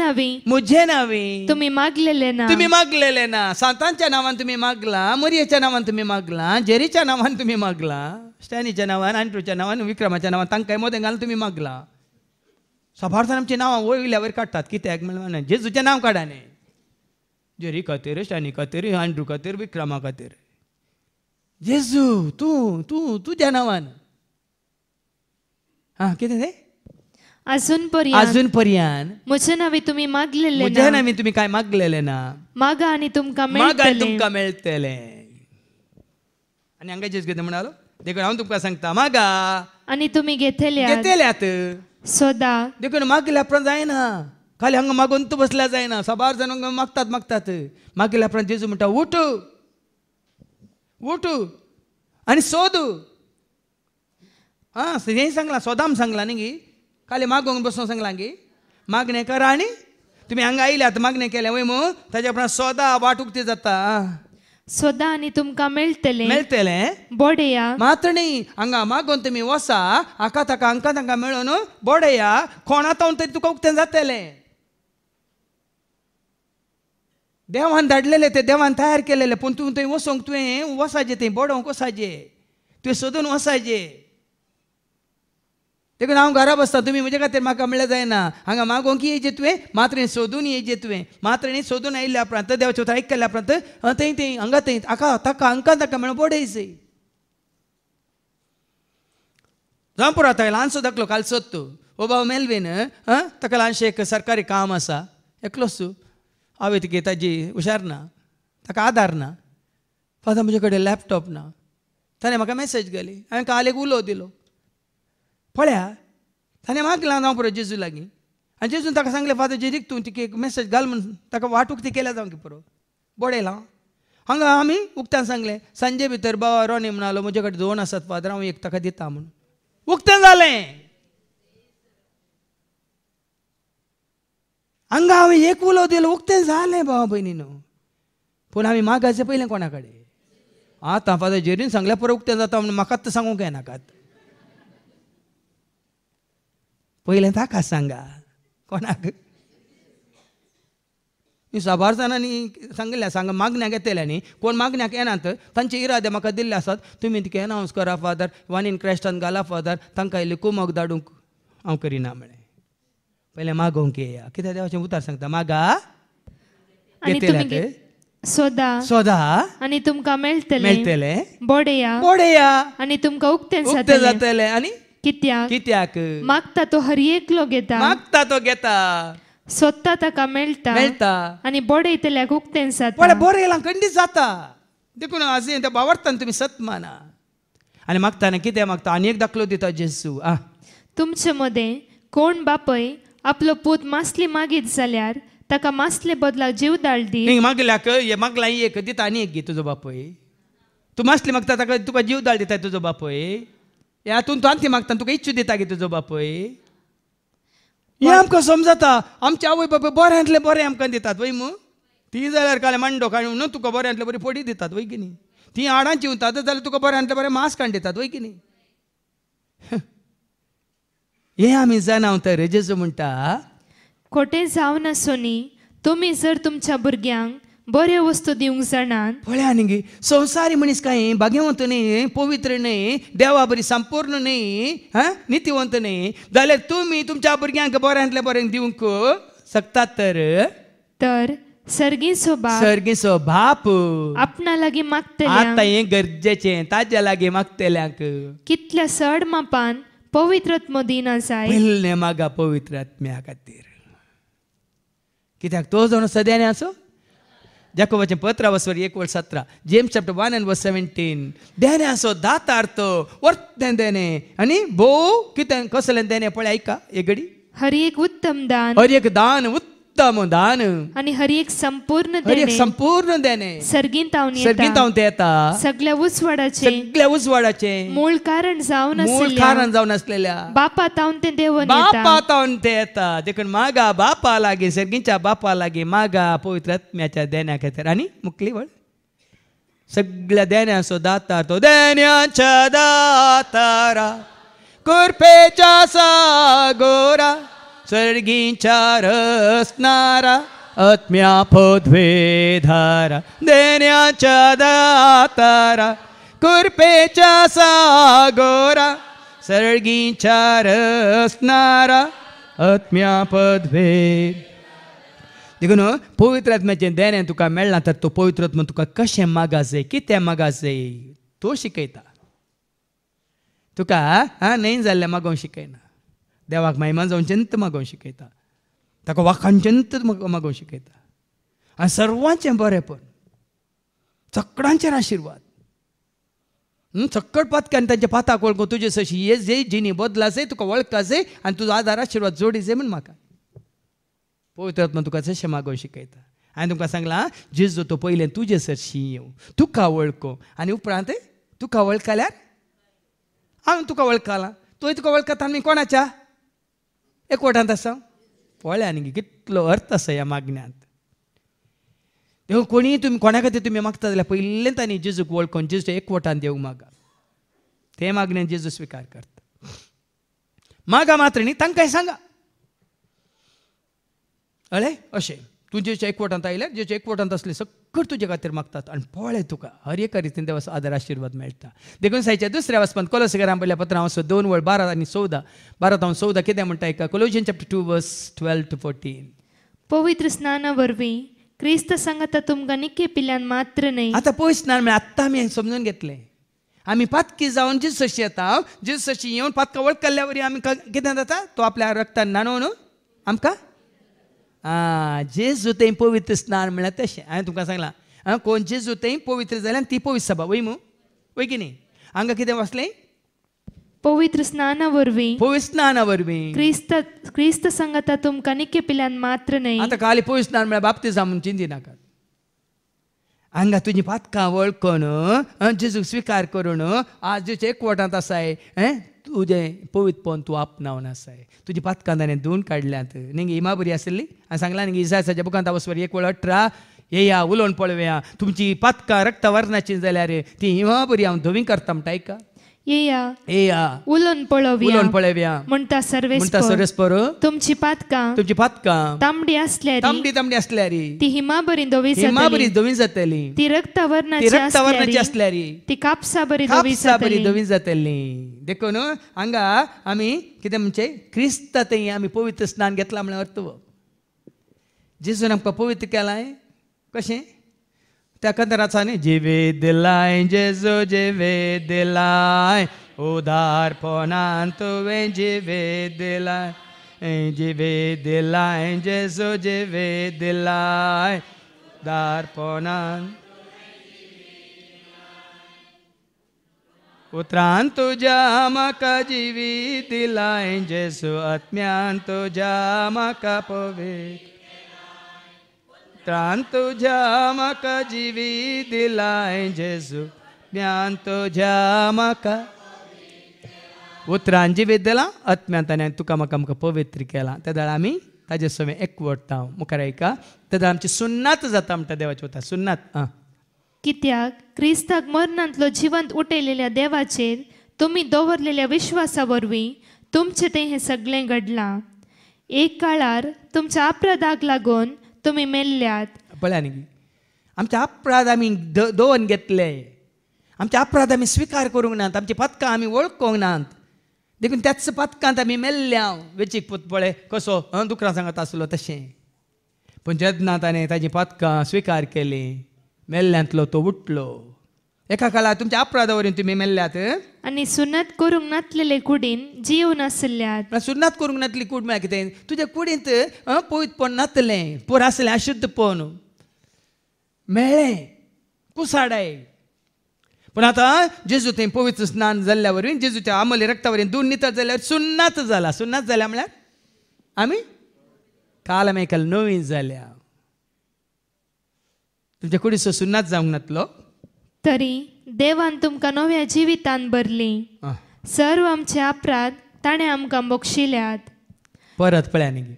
नावी तुम्ही मागलेले ना सांतांच्या नावान तुम्ही मागला मरियेच्या नावान तुम्ही मागला जेरीच्या नावान तुम्ही मागला स्टॅनीच्या नावान अँड्रूच्या नावान विक्रमाच्या नावान तांकां मोदें घालून तुम्ही मागला सभारसान आमची नांवां वयल्या वयर काडटात कित्याक म्हणून जेजूचें नांव काडा न्ही जेरी खातीर स्टॅनी खातीर अँड्रू खातीर विक्रमा खातीर जेजू तूं तूं तुज्या नांवान कितें तें अजून पर्यंत म्हजे नांवी तुम्ही मागलेले म्हज्या नांवी तुम्ही काय मागलेले ना मागा आनी तुमकां मेळटले आनी हांगा जेस कितें म्हणालो देखून हांव तुमकां सांगता मागा आनी तुमी घेतल्यात सोदा देखून मागल्या उपरांत जायना खाली हांगा मागून तूं बसल्या जायना सबार जाण मागतात मागल्या उपरांत जेजू म्हणटा उठ आनी सोद हें सांगला सोदाम सांगला न्ही खाली मागोंक बसून सांगला गी मागणें करा आनी तुमी हांगा आयल्यात मागणें केलें वय मू ताच्या उपरांत सोदा वाट उक्ती जाता सोदा आनी तुमकां मेळटलें बोडेया मात्र न्ही हांगा मागोन तुमी वसा हाका ताका मेळून बोडेया कोणातावन तरी तुका उक्तें जातलें देवान धाडलेले ते देवान तयार केलेले पूण तूं थंय वसोंक तुवें वसाचें थंय बोडोवंक वसाचें तुवें सोदून वसाचें देखून हांव घरा बसता तुमी म्हजे खातीर म्हाका म्हणलें जायना हांगा मागोंक येयचें तुवें मात्र सोदून येयचें तुवें मात्र न्ही सोदून आयिल्ल्या उपरांत देवाचें उतर आयकल्या उपरांत थंय हांगा थंय ताका म्हणून बोडयचें जावं पुरो आतां ल्हानसो धाकलो काल सोद तूं ओ बाबा मेल्वेन ताका ल्हानशें एक सरकारी काम आसा एकलोच तूं हांवें तिके ताजी हुशार ना ताका आधार ना फादर म्हजे कडेन लॅपटॉप ना ताणें म्हाका मॅसेज घाली हांवें काल एक उलो दिलो पळया ताणें मागला जावं पुरो जेजू लागीं आनी जेजून ताका सांगलें फादर जेरीक तूं तिका एक मॅसेज घाल म्हूण ताका वाट उक्ती केल्या जावं की पुरो बोडयला हांगा आमी उक्त्यान सांगलें सांजे भितर बाबा रोनी म्हणलो म्हजे कडेन 2 आसात फादर हांव एक ताका दिता म्हूण उक्तें जालें हांगा हांवें एक उलो दिलो उक्तें जालें बाबा भयणीनो पूण आमी मागाचें पयलें कोणा कडेन आतां फादर जेरीन सांगल्यार पुरो उक्तें जाता म्हूण म्हाकाच सांगूंक येनाकात पयलें ताका सांगा कोणाक साबार जाणांनी सांगलें मागण्याक येतले न्ही कोण मागण्याक येनात तांचे इरादे म्हाका दिल्ले आसात तुमी तिका एनावन्स करा फादर वन इन क्रायस्टान घाला फादर तांकां इल्ली कुमक धाडूंक हांव करिना म्हळें पयलें मागोवंक येया कित्याक देवाचें उतर सांगता मागा घेतल्यात सोदा आनी तुमकां मेळटलें बोडया आनी तुमकां उक्तें जातलें आनी कित्याक मागता तो हर एकलो घेता सोदता ताका मेळटा आनी बोडयतल्याक उक्तें जाता बोडयलां खंडीत जाता देखून अशें त्या बावरतान तुमी सत माना आनी मागताना कितें मागता आनी एक दाखलो दिता जेजू तुमचे मदें कोण बापय आपलो पूत मासली मागीत जाल्यार ताका मासले बदलाक जीव धाडली मागल्याक मागला एक दिता आनी एक गी तुजो बापय तूं मासली मागता ताका तुका जीव धाड दिता तुजो बापय हातून तूं आनी मागता तुका इच्छू दिता गे तुजो बापय हें आमकां समजता आमचे आवय बापूय बऱ्यांतले बरें आमकां दितात वय मू ती जाल्यार काले मांडो काडून न्हू तुका बऱ्यांतले बरी पडी दितात वय की न्ही ती हाडांची उरतात जाल्यार तुका बऱ्यांतले बरें मांस काडून दितात वय की न्ही हें आमी जाणाव तर जेजू म्हणटा खोटें जावं नासो न्ही तुमी जर तुमच्या भुरग्यांक बऱ्यो वस्तू दिवंक जाणात पळया न्ही संवसारी मनीस काय भाग्यवंत न्ही पवित्र न्ही देवा बरी संपूर्ण न्ही नितीवंत न्ही जाल्यार तुमी तुमच्या भुरग्यांक बऱ्यांतले बरें दिवंक शकतात तर सर्गीचो बाप आपणा लागीं मागतले आतां हें गरजेचें ताज्या लागीं मागतल्यांक कितल्या चड मापान पवित्रत्म दिना जाय पयलें मागा पवित्र आत्म्या खातीर कित्याक तो जाण सद्याने आसो जाकोबाचें पत्र 1:17 जेम्स चॅप्टर 1:17 देणे आसो दातार्थ वर्तें देणे आनी भोव कितें कसलें देणे पळय ऐका एक घडी हर एक दान उत्तम दान आणि हरी एक संपूर्ण हर एक देणे संपूर्ण देणे सर्गीन तावन सर्गीत येता हांव ते येता सगळ्या उजवाडाचे सगळ्या उजवाडाचे मूळ कारण जावन मूळ असलेल्या कारण जावन असलेल्या बापा तावन ते देवन बापा येता तावन ते येता देखून मागा बापा लागी सर्गींच्या बापा लागी मागा पवित्र आत्म्याच्या देण्या खातीर आनी मुकली वळ सगळ्या देण्याचो दातार तो देण्याच्या दातारा कृपेच्या सागोरा सर्गींच्या रसणारा आत्म्या पदवेधारा देण्याच्या दातारा कृपेच्या सागोरा सर्गींच्या रसणारा आत्म्या पदवे देखून पवित्र आत्म्याचें देणें तुका मेळना तर तो पवित्र आत्मा तुका कशें मागास कितें मागास तो शिकयता तुका न्हय जाल्लें मागोवंक शिकयना देवाक महिमा जावचेंत मागोवंक शिकयता ताका वाखाणचेंत मागोवंक शिकयता आनी सर्वांचें बरेंपण चकडांचेर आशिर्वाद चक्कड पातक्यान तांच्या पाताक वळखून तुजे सशी ये जे जिणी बदलासय तुका वळखासय आनी तुजो आदार आशिर्वाद जोडीसय म्हण म्हाका पवित्र आत्मा तुका तशें मागोवंक शिकयता हांवें तुमकां सांगलां जेजू तो पयलें तुजे सरशी येवं तुका वळखो आनी उपरांत तुका वळखल्यार हांव तुका वळखलां तूं तुका वळखता आनी कोणाच्या एकवटांत आसा पळय आनी कितलो अर्थ आसा ह्या मागण्यांत देखून कोणी तुमी कोणा खातीर तुमी मागता जाल्यार पयलें तांणी जेजूक वळखून जेजूच्या एकवटान देवूंक मागा ते मागण्यांत जेजू स्विकार करता मागा मात्र न्ही तांकांय सांगा अळे अशें तूं जेच्या एकवटांत आयल्यार जेच्या एकवटांत असले सगळे तुजे खातीर मागतात आनी पळय तुका हर एका रितीन देवाचो आदार आशिर्वाद मेळटा देखून सायच्या दुसऱ्या वचपांत कोलोसेकारां पयल्या पत्रां वचो 2:12 आनी 14 12 कितें म्हणटा एका कोलोसियन चॅप्टर 2 वर्स 12 to 14 पवित्र स्नाना वरवीं क्रिस्त सांगता तुमकां निके पिल्यान मात्र न्हय आतां पळय स्नान म्हळ्यार आत्तां आमी समजून घेतलें आमी पातकी जावन जेजूची येता जेजूची येवन पातका वळखल्या वरी आमी कितें जाता तो आपल्या रक्तान न्हाणोवन आमकां जेजू थंय पवित्र स्नान म्हळ्यार तशें हांवें तुमकां सांगलां कोण जेजू थंय पवित्र जाल्यार ती पवित्र सभा वय मू वय की न्ही हांगा कितें वाचलें पवित्र स्नाना वरवीं पवित्र स्नाना वरवीं क्रिस्त सांगता तुमकां निके पिल्यान मात्र न्हय आतां खाली पवित्र स्नान म्हळ्यार बाप्तिझम म्हणून चिंती नाकात हांगा तुजी पातकां वळखून जेजू स्विकार करून आज जेचे एकवटांत आसाय तुजें पवित्रपण तूं आपणावन आसाय तुजी पातकां ताणें धुवन काडल्यात न्ही इमा बरी आसली हांवें सांगलां न्ही इसायाच्या बुकांत वचवर 1:18 येया उलोवन पळोवया तुमची पातकां रक्त वर्णाची जाल्यार ती इमा बरी हांव धुवी करता म्हणटा आयका येया उलोवन पळोवया म्हणटा सर्वेस्पर तुमची पातकां तांबडी आसल्यार ती हिमा बरी धवी जातली ती रक्त वर्णाची आसल्यार ती कापसा बरी धवी जातली देखून हांगा आमी कितें म्हणजे क्रिस्त थंय आमी पवित्र स्नान घेतला म्हळ्यार अर्थ जेजून आमकां पवित्र केलाय कशें त्या कंदराचा न्ही जिवे दिलाय जेजू जिवे दिलाय उदारपणान तुवें जिवे दिलाय जेजू जिवे दिलाय उदारपणान उतरान तुज्या म्हाका जिवी दिलाय जेजू आत्म्यान तुज्या म्हाका पवित्र उतरान तुज्या म्हाका जिवी दिलाय जेजू ज्ञान तुज्या म्हाका उतरान जिवी दिलां आत्म्यान ताणें तुका म्हाका आमकां पवित्र केलां त्या वेळार आमी ताजे सवें एकवटता मुखार आयका तेन्ना आमची सुन्नात जाता म्हणटा देवाची वता सुन्नात कित्याक क्रिस्ताक मरणांतलो जिवंत उठयलेल्या देवाचेर तुमी दवरलेल्या विश्वासा वरवीं तुमचें तें हें सगळें घडलां एक काळार तुमच्या अपराधाक लागून तुमी मेल्ल्यात पळया न्ही आमचे अपराध आमी दवरून घेतले आमचे अपराध आमी स्विकार करूंक नात आमची पातकां आमी वळखूंक नात देखून त्याच पातकांत आमी मेल्ल्या वेचीक पूत पळय कसो दुकरां सांगत आसलो तशें पूण जेन्ना ताणें ताची पातकां स्विकार केली मेल्ल्यांतलो तो उठलो एका काळार तुमच्या अपराधा वरवीं तुमी मेल्ल्यात आनी सुन्नत करूंक नासलेले कुडीन जीवन आसल्यात सुन्नत करूंक नासली कूड म्हळ्यार कितें तुज्या कुडींत पवित्रपण नासलें पूर आसलें अशुद्धपण मेळ्ळें कुसाडाय पूण आतां जेजू थंय पवित्र स्नान जाल्ल्या वरवीं जेजूच्या आमले रक्ता वरवीं धुवन नितळ जाल्यार सुन्नत जाला सुन्नत जाल्या म्हळ्यार आमी काल आमी आयकलां नवीन जाल्या. तुमच्या कुडीचो सुन्नाच जावंक नातलो. तरी देवान तुमकां नव्या जिवितान भरली. सर्व आमचे अपराध ताणें आमकां बक्षिल्यात. परत पळया न्ही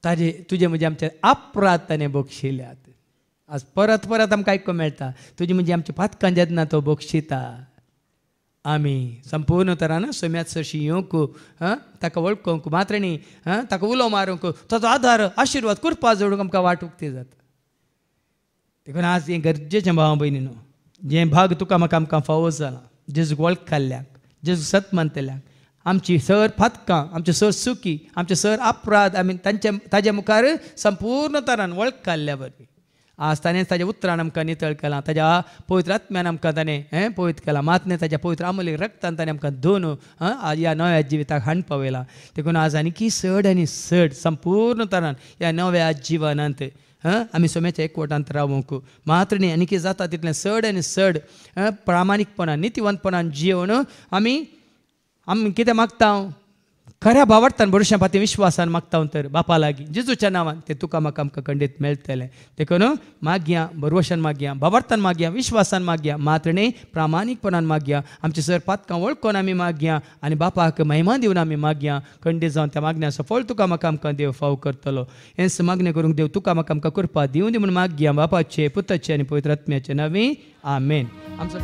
ताजे तुजे म्हणजे आमचे अपराध ताणें बक्षिल्यात. आज परत परत आमकां आयकूंक मेळटा तुजी म्हणजे आमच्या पातकां जेन्ना तो बक्षिता आमी संपूर्ण तरान सोम्यात सरशी येवंक ताका वळखूंक मात्र न्ही ताका उलो मारूंक ताचो आदार आशिर्वाद कुरपा जोडूंक आमकां वाट उक्ती जाता. देखून आज हें गरजेचें भाव भयणीनो जें भाग तुका म्हाका आमकां फावो जाला जेजूक वळखल्ल्याक जेजूक सत मानतल्याक आमची सर फातकां आमचे सर सुखी आमचे सर अपराध आमी ताजे मुखार संपूर्ण तरान वळखल्ल्या बरी. आज ताणें ताज्या उतरान आमकां नितळ केलां ताज्या पवित्र आत्म्यान आमकां ताणें पवित्र केलां मातने ताज्या पवित्र अमूल्य रक्तान ताणें आमकां धुवन ह्या नव्या जिविताक हाड पावयलां. देखून आज आनी चड आनी चड संपूर्ण तरान ह्या नव्या जिवनांत आमी सोम्याच्या एकवटांत रावूंक मात्र न्ही आनी कितें जाता तितलें चड आनी चड प्रामाणीकपणान नितीवंतपणान जिवन आमी कितें मागता खऱ्या भावार्थान भरोशा पाती विश्वासान मागता तर बापा लागीं जेजूच्या नांवान तें तुका म्हाका आमकां खंडीत मेळटलें. देखून मागया भरवशान मागया भावार्थान मागया विश्वासान मागया मात्र न्ही प्रामाणीकपणान मागया आमचे सर पातकां वळखून आमी मागया आनी बापाक महिमा दिवन आमी मागया खंडीत जावन त्या मागण्याचो फळ तुका म्हाका आमकां देव फाव करतलो. हेंच मागणें करूंक देव तुका म्हाका आमकां कृपा दिवं दी म्हूण मागया बापाचे पुताचे आनी पवित्र आत्म्याचे नांवी आमेन. आमचो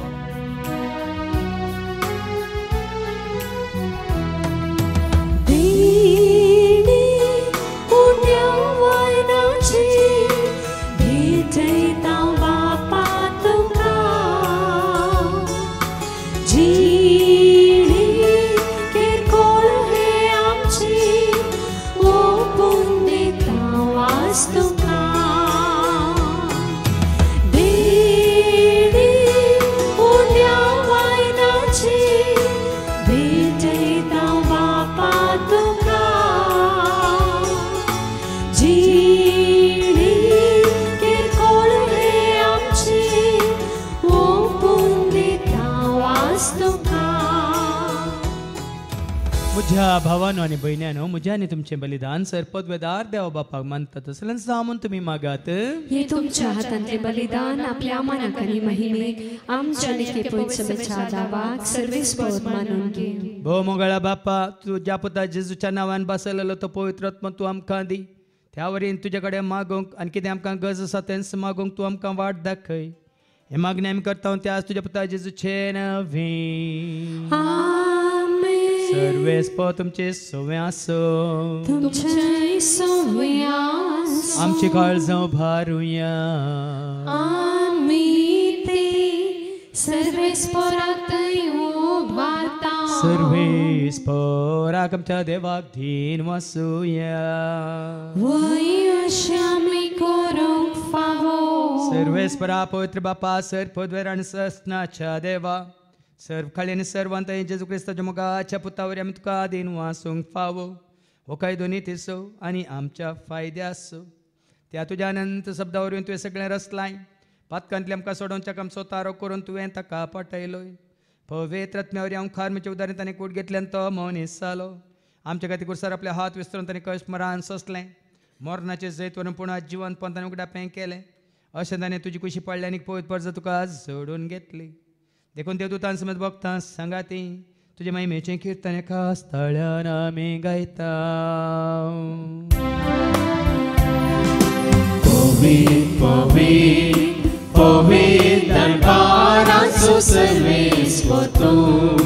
म्हज्या भावानो आनी भयण्यानो म्हजें आनी तुमचें बलिदान सरपदवेदार देवा बापाक मानता तसलें जामून तुमी मागात. हे तुमच्या हातांतले बलिदान आपल्या मानाक आनी महिमेक आमच्या निकेपण समेच्या आदावाक सर्वेस्पर मानून घे. भोव मोगळा बापा तुज्या पुता जेजूच्या नांवान बसयलेलो तो पवित्र आत्मा तूं आमकां दी. त्या वरीन तुजे कडेन मागोंक आनी कितें आमकां गरज आसा तेंच मागोंक तूं आमकां वाट दाखय. हे मागणें आमी करता ते आज तुज्या पुता जेजूचे नांवी. सर्वेस्पर तुमचे सवे आसो आमची काळजां भारुया सर्वेस्पराक आमच्या देवाक धीन वासुया. सर्वेस्परा पवित्र बापा सरपदवेर आनी सस्नाच्या देवा सर्व खाली आनी सर्वांत जेजू क्रिस्ताच्या मोगाच्या पुतावरी आमी तुका दिन वासूंक फावो. हो काय दोनी तिसो आनी आमच्या फायद्यासो त्या तुज्या अनंत शब्दा वरवीं तुवें सगळें रचलाय. पातकांतली आमकां सोडोवच्याक आमचो तारो करून तुवें ताका पटयलोय. पवित्र आत्म्या वरवीं हांव खारमेच्या उदारीत ताणें कूड घेतल्यान तो मनीस जालो. आमच्या खातीर कुर्सार आपले हात विस्तरून ताणें कश्मरान सोंसलें. मोरणाचें जैत व्हरून पुणा जिवंत पंतान उगडापें केलें. अशें ताणें तुजी कुशी पडली आनी पवित्र पर्ज तुका जोडून घेतली. देखून देवदूतां समेत भक्तां सांगाती तुजे महिमेचें किर्तन एका स्थळान आमी गायता. पवित्र पवित्र पवित्र दरबाराचो सर्वेस्पर तूं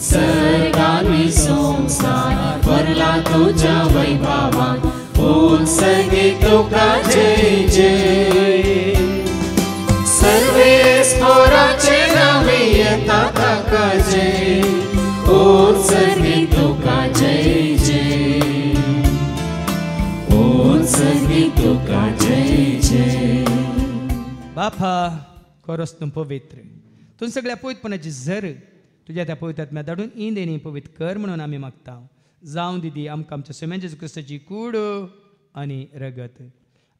सर्गांनी संसार भरला तुज्या वैभवान उत्सर्गी तुका जय जय. सर्वेस्पराचे नावे येता ताका जय उत्सर्गी तुका जय जय उत्सर्गी तुका जय जय. बापा खरोच तूं पवित्र तूं सगळ्या पवित्रपणाची झर तुज्या त्या पवित्र आत्म्या धाडून इंदेनी पवित्र कर म्हणून आमी मागता. जावं दिदी आमकां आमच्या सोम्या जेजू क्रिस्ताची कूड आनी रगत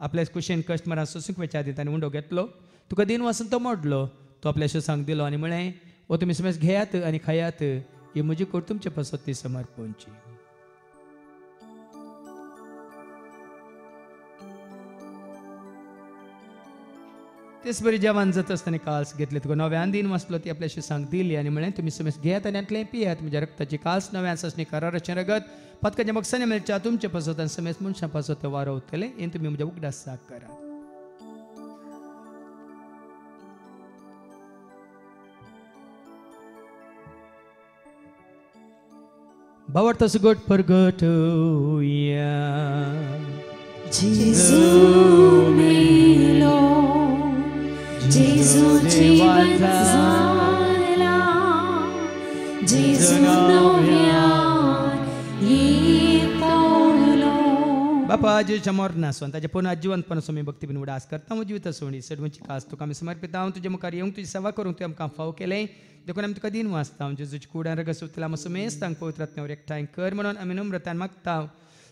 आपल्या कुशेन कश्ट मारा सोसूंक वेच्या आदी ताणें उंडो घेतलो तुका दिन वासून तो मोडलो तो आपल्या शिसांक दिलो आनी म्हळें ओ तुमी समेज घेयात आनी खायात ही म्हजी कूड तुमचे पसत ती समर्पणची. तेच बरी जेवण जात असताना काल्स घेतले तुका नव्यान दिन वाचलो ती आपल्याशी सांग दिली आणि म्हणे तुम्ही समेस घेत आणि आतले पियात म्हणजे रक्ताची काल्स नव्यान ससनी कराराचे रगत पदकाच्या बक्षाने मेळच्या तुमचे पासत आणि समेस मनशा पासत वारो उरतले हे तुम्ही म्हणजे उगडास साक करा. भावार्थास गोट परगटूया. जेजू मेलो, जेजू जीवन झाला, जेजू नव्यान येतलो. बापा जेजूच्या मरणासून ताच्या पुन्हा जिवंतपणासून मी भक्ती बिन उडास करता म्हजी जिविता सोडणी सडवंची कास तुका आमी समर्पित हांव तुजे मुखार येवंक तुजी सेवा करूंक तुवें आमकां फाव केलें देखून आमी तुका दिन वाचता जेजूच्या कुडान रगत सुतला आमी समेस्त तांक पवित्र आत्म्यावर एकठांय कर म्हणून आमी नम्रतान मागता.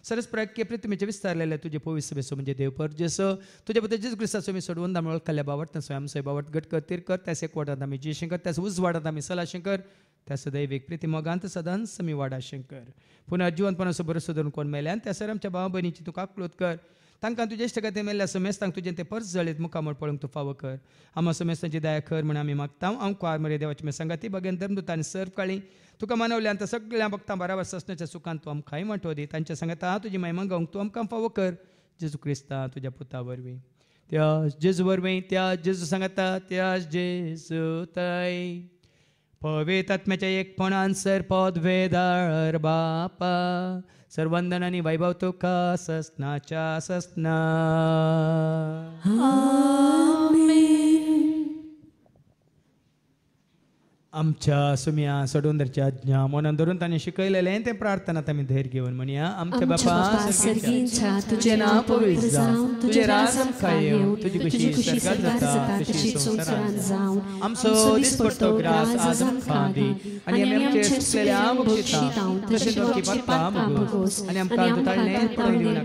सरस प्रक्रिये पृथ्वीचे विस्तारलेले तुझे पवित्र सभेसो म्हणजे देवपर जसो तुझे बद्दल जेजू ख्रिस्ताचो आमी सोडवून दामळ खाल्ल्या बावट तसो आमचो बावट घट कर तीर कर त्यास एक वाटात आमी जी शंकर त्यास उजवाडात आमी सला शंकर त्यास दैविक प्रिती मोगांत सदांच आमी वाडा शंकर. पुन्हा जिवंतपणाचो बरोसो धरून कोण मेल्यान त्या सर आमच्या भाव भयणीची तुका क्लोत कर. तांकां तुजे इश्ट खातीर मेल्ल्या समेस्तांक तुजें ते परस जळीत मुखामळ पळोवंक तूं फावो कर. आम्हा समेस्तांची दया कर म्हणून आमी मागता. हांव कुवार मरे देवाची मे सांगाती बगेन धर्मदुतांनी सर्व काळी तुका मानवल्यान त्या सगळ्या भक्तां बराबर ससण्याच्या सुखान तूं आमकांय वांटो दी. तांच्या सांगाता तुजी महिमा गावंक तूं आमकां फावो कर. जेजू क्रिस्ता तुज्या पुता वरवीं त्या जेजू वरवीं त्या जेजू सांगाता त्या जेजू तय पवित्र आत्म्याच्या एकपणान सरपद वेदार बापा सर्वंदन आणि वैभव तुका ससनाच्या ससना. आमच्या सुम्या सोडूंदरच्या आज्ञा मनान धरून ताणें शिकयलेलें तें प्रार्थनात आमी धैर्य घेवन म्हणया. आमच्या बापा सर्गींच्या तुझे नाव पवित्र जावं, तुझे राज आमकां येवं, तुजी कुशी स्वर्गांत जाता तशी संवसारांत जावं. आमचो दिसपट्टो ग्रास आज आमकां दी आनी आमी आमचेर सुटलेल्या बक्षिता तशेंच आमची पापां मागोस आनी आमकां दुताळणे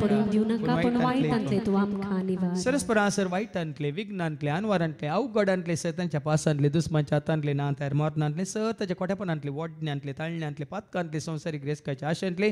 पडूंक दिवं नाका पूण वायटांतले तूं आमकां निवार. सरस्परासर वायटांतले विघ्नांतले अनवारांतले अवघडांतले सैतांच्या पासांतले दुस्मांच्या हातांतले ना तयार मरणांतले सताच्या कोठेपणांतले वडण्यांतले ताळण्यांतले पातकांतले संवसारीक रेस्काच्या आशांतले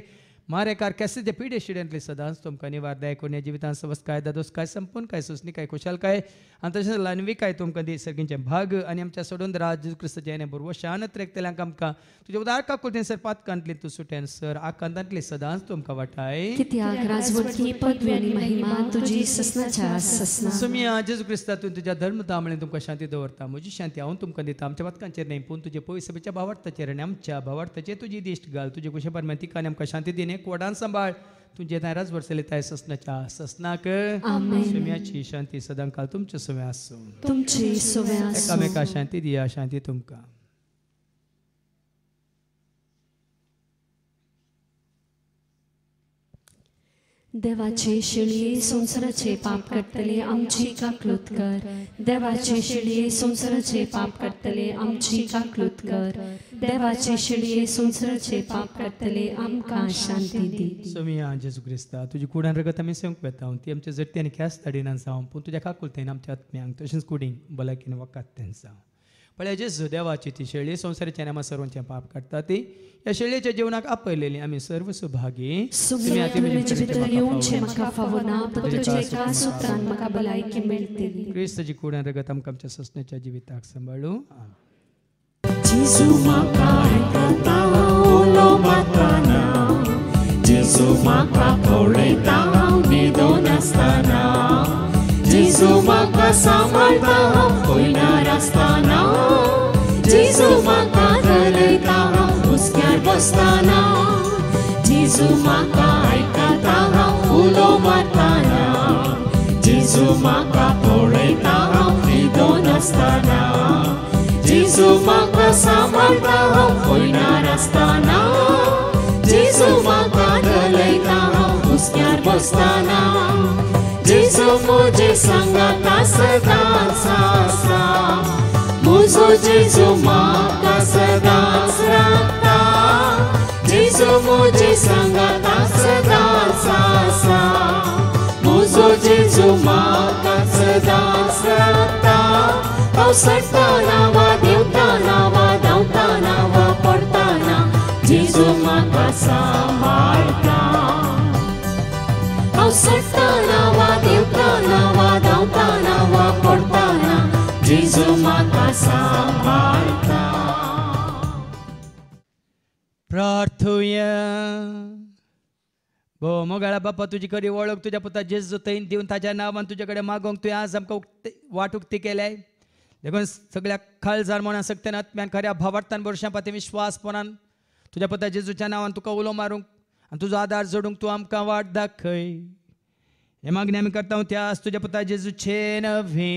मारेकार कॅसेच्या पिडे शिड्यांतले सदांच तुमकां निवार दया करून जिवितांत सवस काय दादोस काय संपूर्ण काय सुसनी काय खुशाल काय आनी तशेंच लानवी काय तुमकां दी सर्गींचे भाग आनी आमच्या सोडून राज जेजू क्रिस्ताचे येणे बरोबर शानत रेखतल्यांक आमकां तुजे उदार काकुळेन सर पातकांतले तूं सुट्यान सर आकांतांतले सदांच तुमकां वाटाय. कित्याक राजवटी पदवी आनी महिमा तुजी ससनाच्या ससना. सुम्या जेजू क्रिस्तातून तुज्या धर्मतामळेन तुमकां शांती दवरता. म्हजी शांती हांव तुमकां दिता. आमच्या पातकांचेर न्ही पूण तुजे पवित्र सभेच्या भावार्थाचेर आनी आमच्या भावार्थाचेर तुजी दिश्ट घाल. तुजे कुशे परमेन तिका आनी आमकां शांती दी कोडान सांबाळ. तुझे नाराज वर्सले ताय ससनाच्या ससनाक सुम्याची शांती सदां काल तुमच्या सुम्या आसूं. तुमची सुम्या एकामेका शांती दिया. शांती तुमकां. देवाचे शिळये संसाराचे पाप करतले आमची काकलूत कर. देवाचे शिळये संसाराचे पाप करतले आमची काकलूत कर. देवाचे शिळये संसाराचे पाप करतले आमकां शांती दी. सुम्या जेजू क्रिस्ता तुजी कुडान रगत आमी सेवंक वेता. ती आमच्या जट्टी आनी ख्यास ताडिनान जावं पूण तुज्या काकुलतेन आमच्या आत्म्यांक तशेंच कुडींक भलायकेन वकात्यान जावं. पळय जेजू देवाची ती शेळी संसाराच्या आमी सर्वांचे पाप करता ती ह्या शेळयेच्या जिवनाक आपयलेली आमी सर्व सुभागी. सुम्या तुजे भितर येवंचे म्हाका फावो ना पूण तुजे एका सुत्रान म्हाका भलायकी मेळटली. क्रिस्ताची कुडान रगत आमकां आमच्या ससण्याच्या जिविताक सांबाळूं. जेजू म्हाका आयकता उलो मारतना, जेजू म्हाका पळयता हांव न्हिदोन आसतना, जेजू म्हाका सांबाळटा हांव पयणार आसतना, जेजू म्हाका धरयता हांव हुस्क्यार बसतना, जेजू म्हाका आयकता हांव उलो मारतना, जेजू म्हाका पळयता हांव न्हिदोन आसतना, जेजू म्हाका सांबाळटा हांव पयणार आसतना, जेजू म्हाका धरयता हांव हुस्क्यार बसतना, जेजू म्हजे सांगाता सदांच आसा, म्हजो जेजू म्हाका सदांच राखता, जेजू म्हजे सांगाता सदांच आसा, म्हजो जेजू म्हाका सदांच राखता, हांव सडटाना वा देंवताना वा धांवताना वा पडटाना जेजू म्हाका सांबाळटा, हांव सडटाना वा देंवताना वा धांवताना वा पडटाना जेजू म्हाका सांबाळता. प्रार्थुया. भो मोगाळा बाप्पा तुजी खरी वळख तुझ्या पुता जेजू थंय दिवन ताच्या नांवान तुजे कडेन मागोंक तुवें आज आमकां वाट उक्ती केल्याय. देखून सगळ्या काळजार म्हणा सक्त्यान आत्म्यान खऱ्या भावार्थान बरोवशा पाती विश्वासपणान तुझ्या पुता जेजूच्या नांवान तुका उलो मारूंक आनी तुजो आदार जोडूंक तूं आमकां वाट दाखय. हे मागणी आमी करता त्यास तुझ्या पुता जेजूचे नव्हे.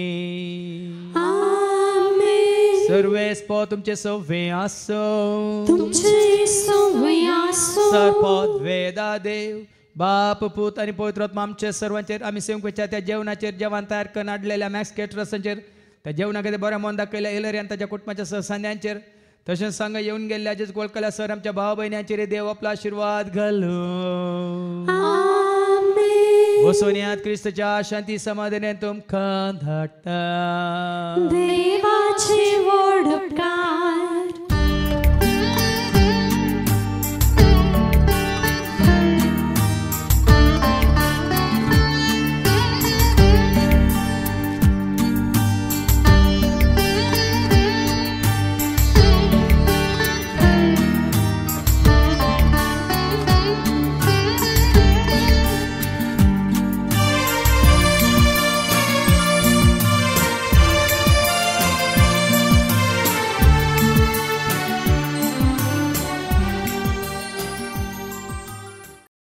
सर्वेस्पो तुमचे सव्वे आसो. तुमचे सव्वे आसो. सरपद वेदा देव बाप पूत आनी पवित्र आत्मा आमचे सर्वांचेर आमी सेवकाच्या त्या जेवणाचेर जेवण तयार करून हाडलेल्या मॅक्स केटरसांचेर त्या जेवणा कितें बरें मन दाखयल्या इलरी आनी ताच्या कुटुंबाच्या सहसान्यांचेर तशेंच सांग येवन गेल्ल्या जेज गोळकल्या सर आमच्या भाव भयण्यांचेर देव आपलो आशिर्वाद घालूं. वसोन यात क्रिस्ताच्या शांती समाधानान तुमकां धाडटा. देवाची वडका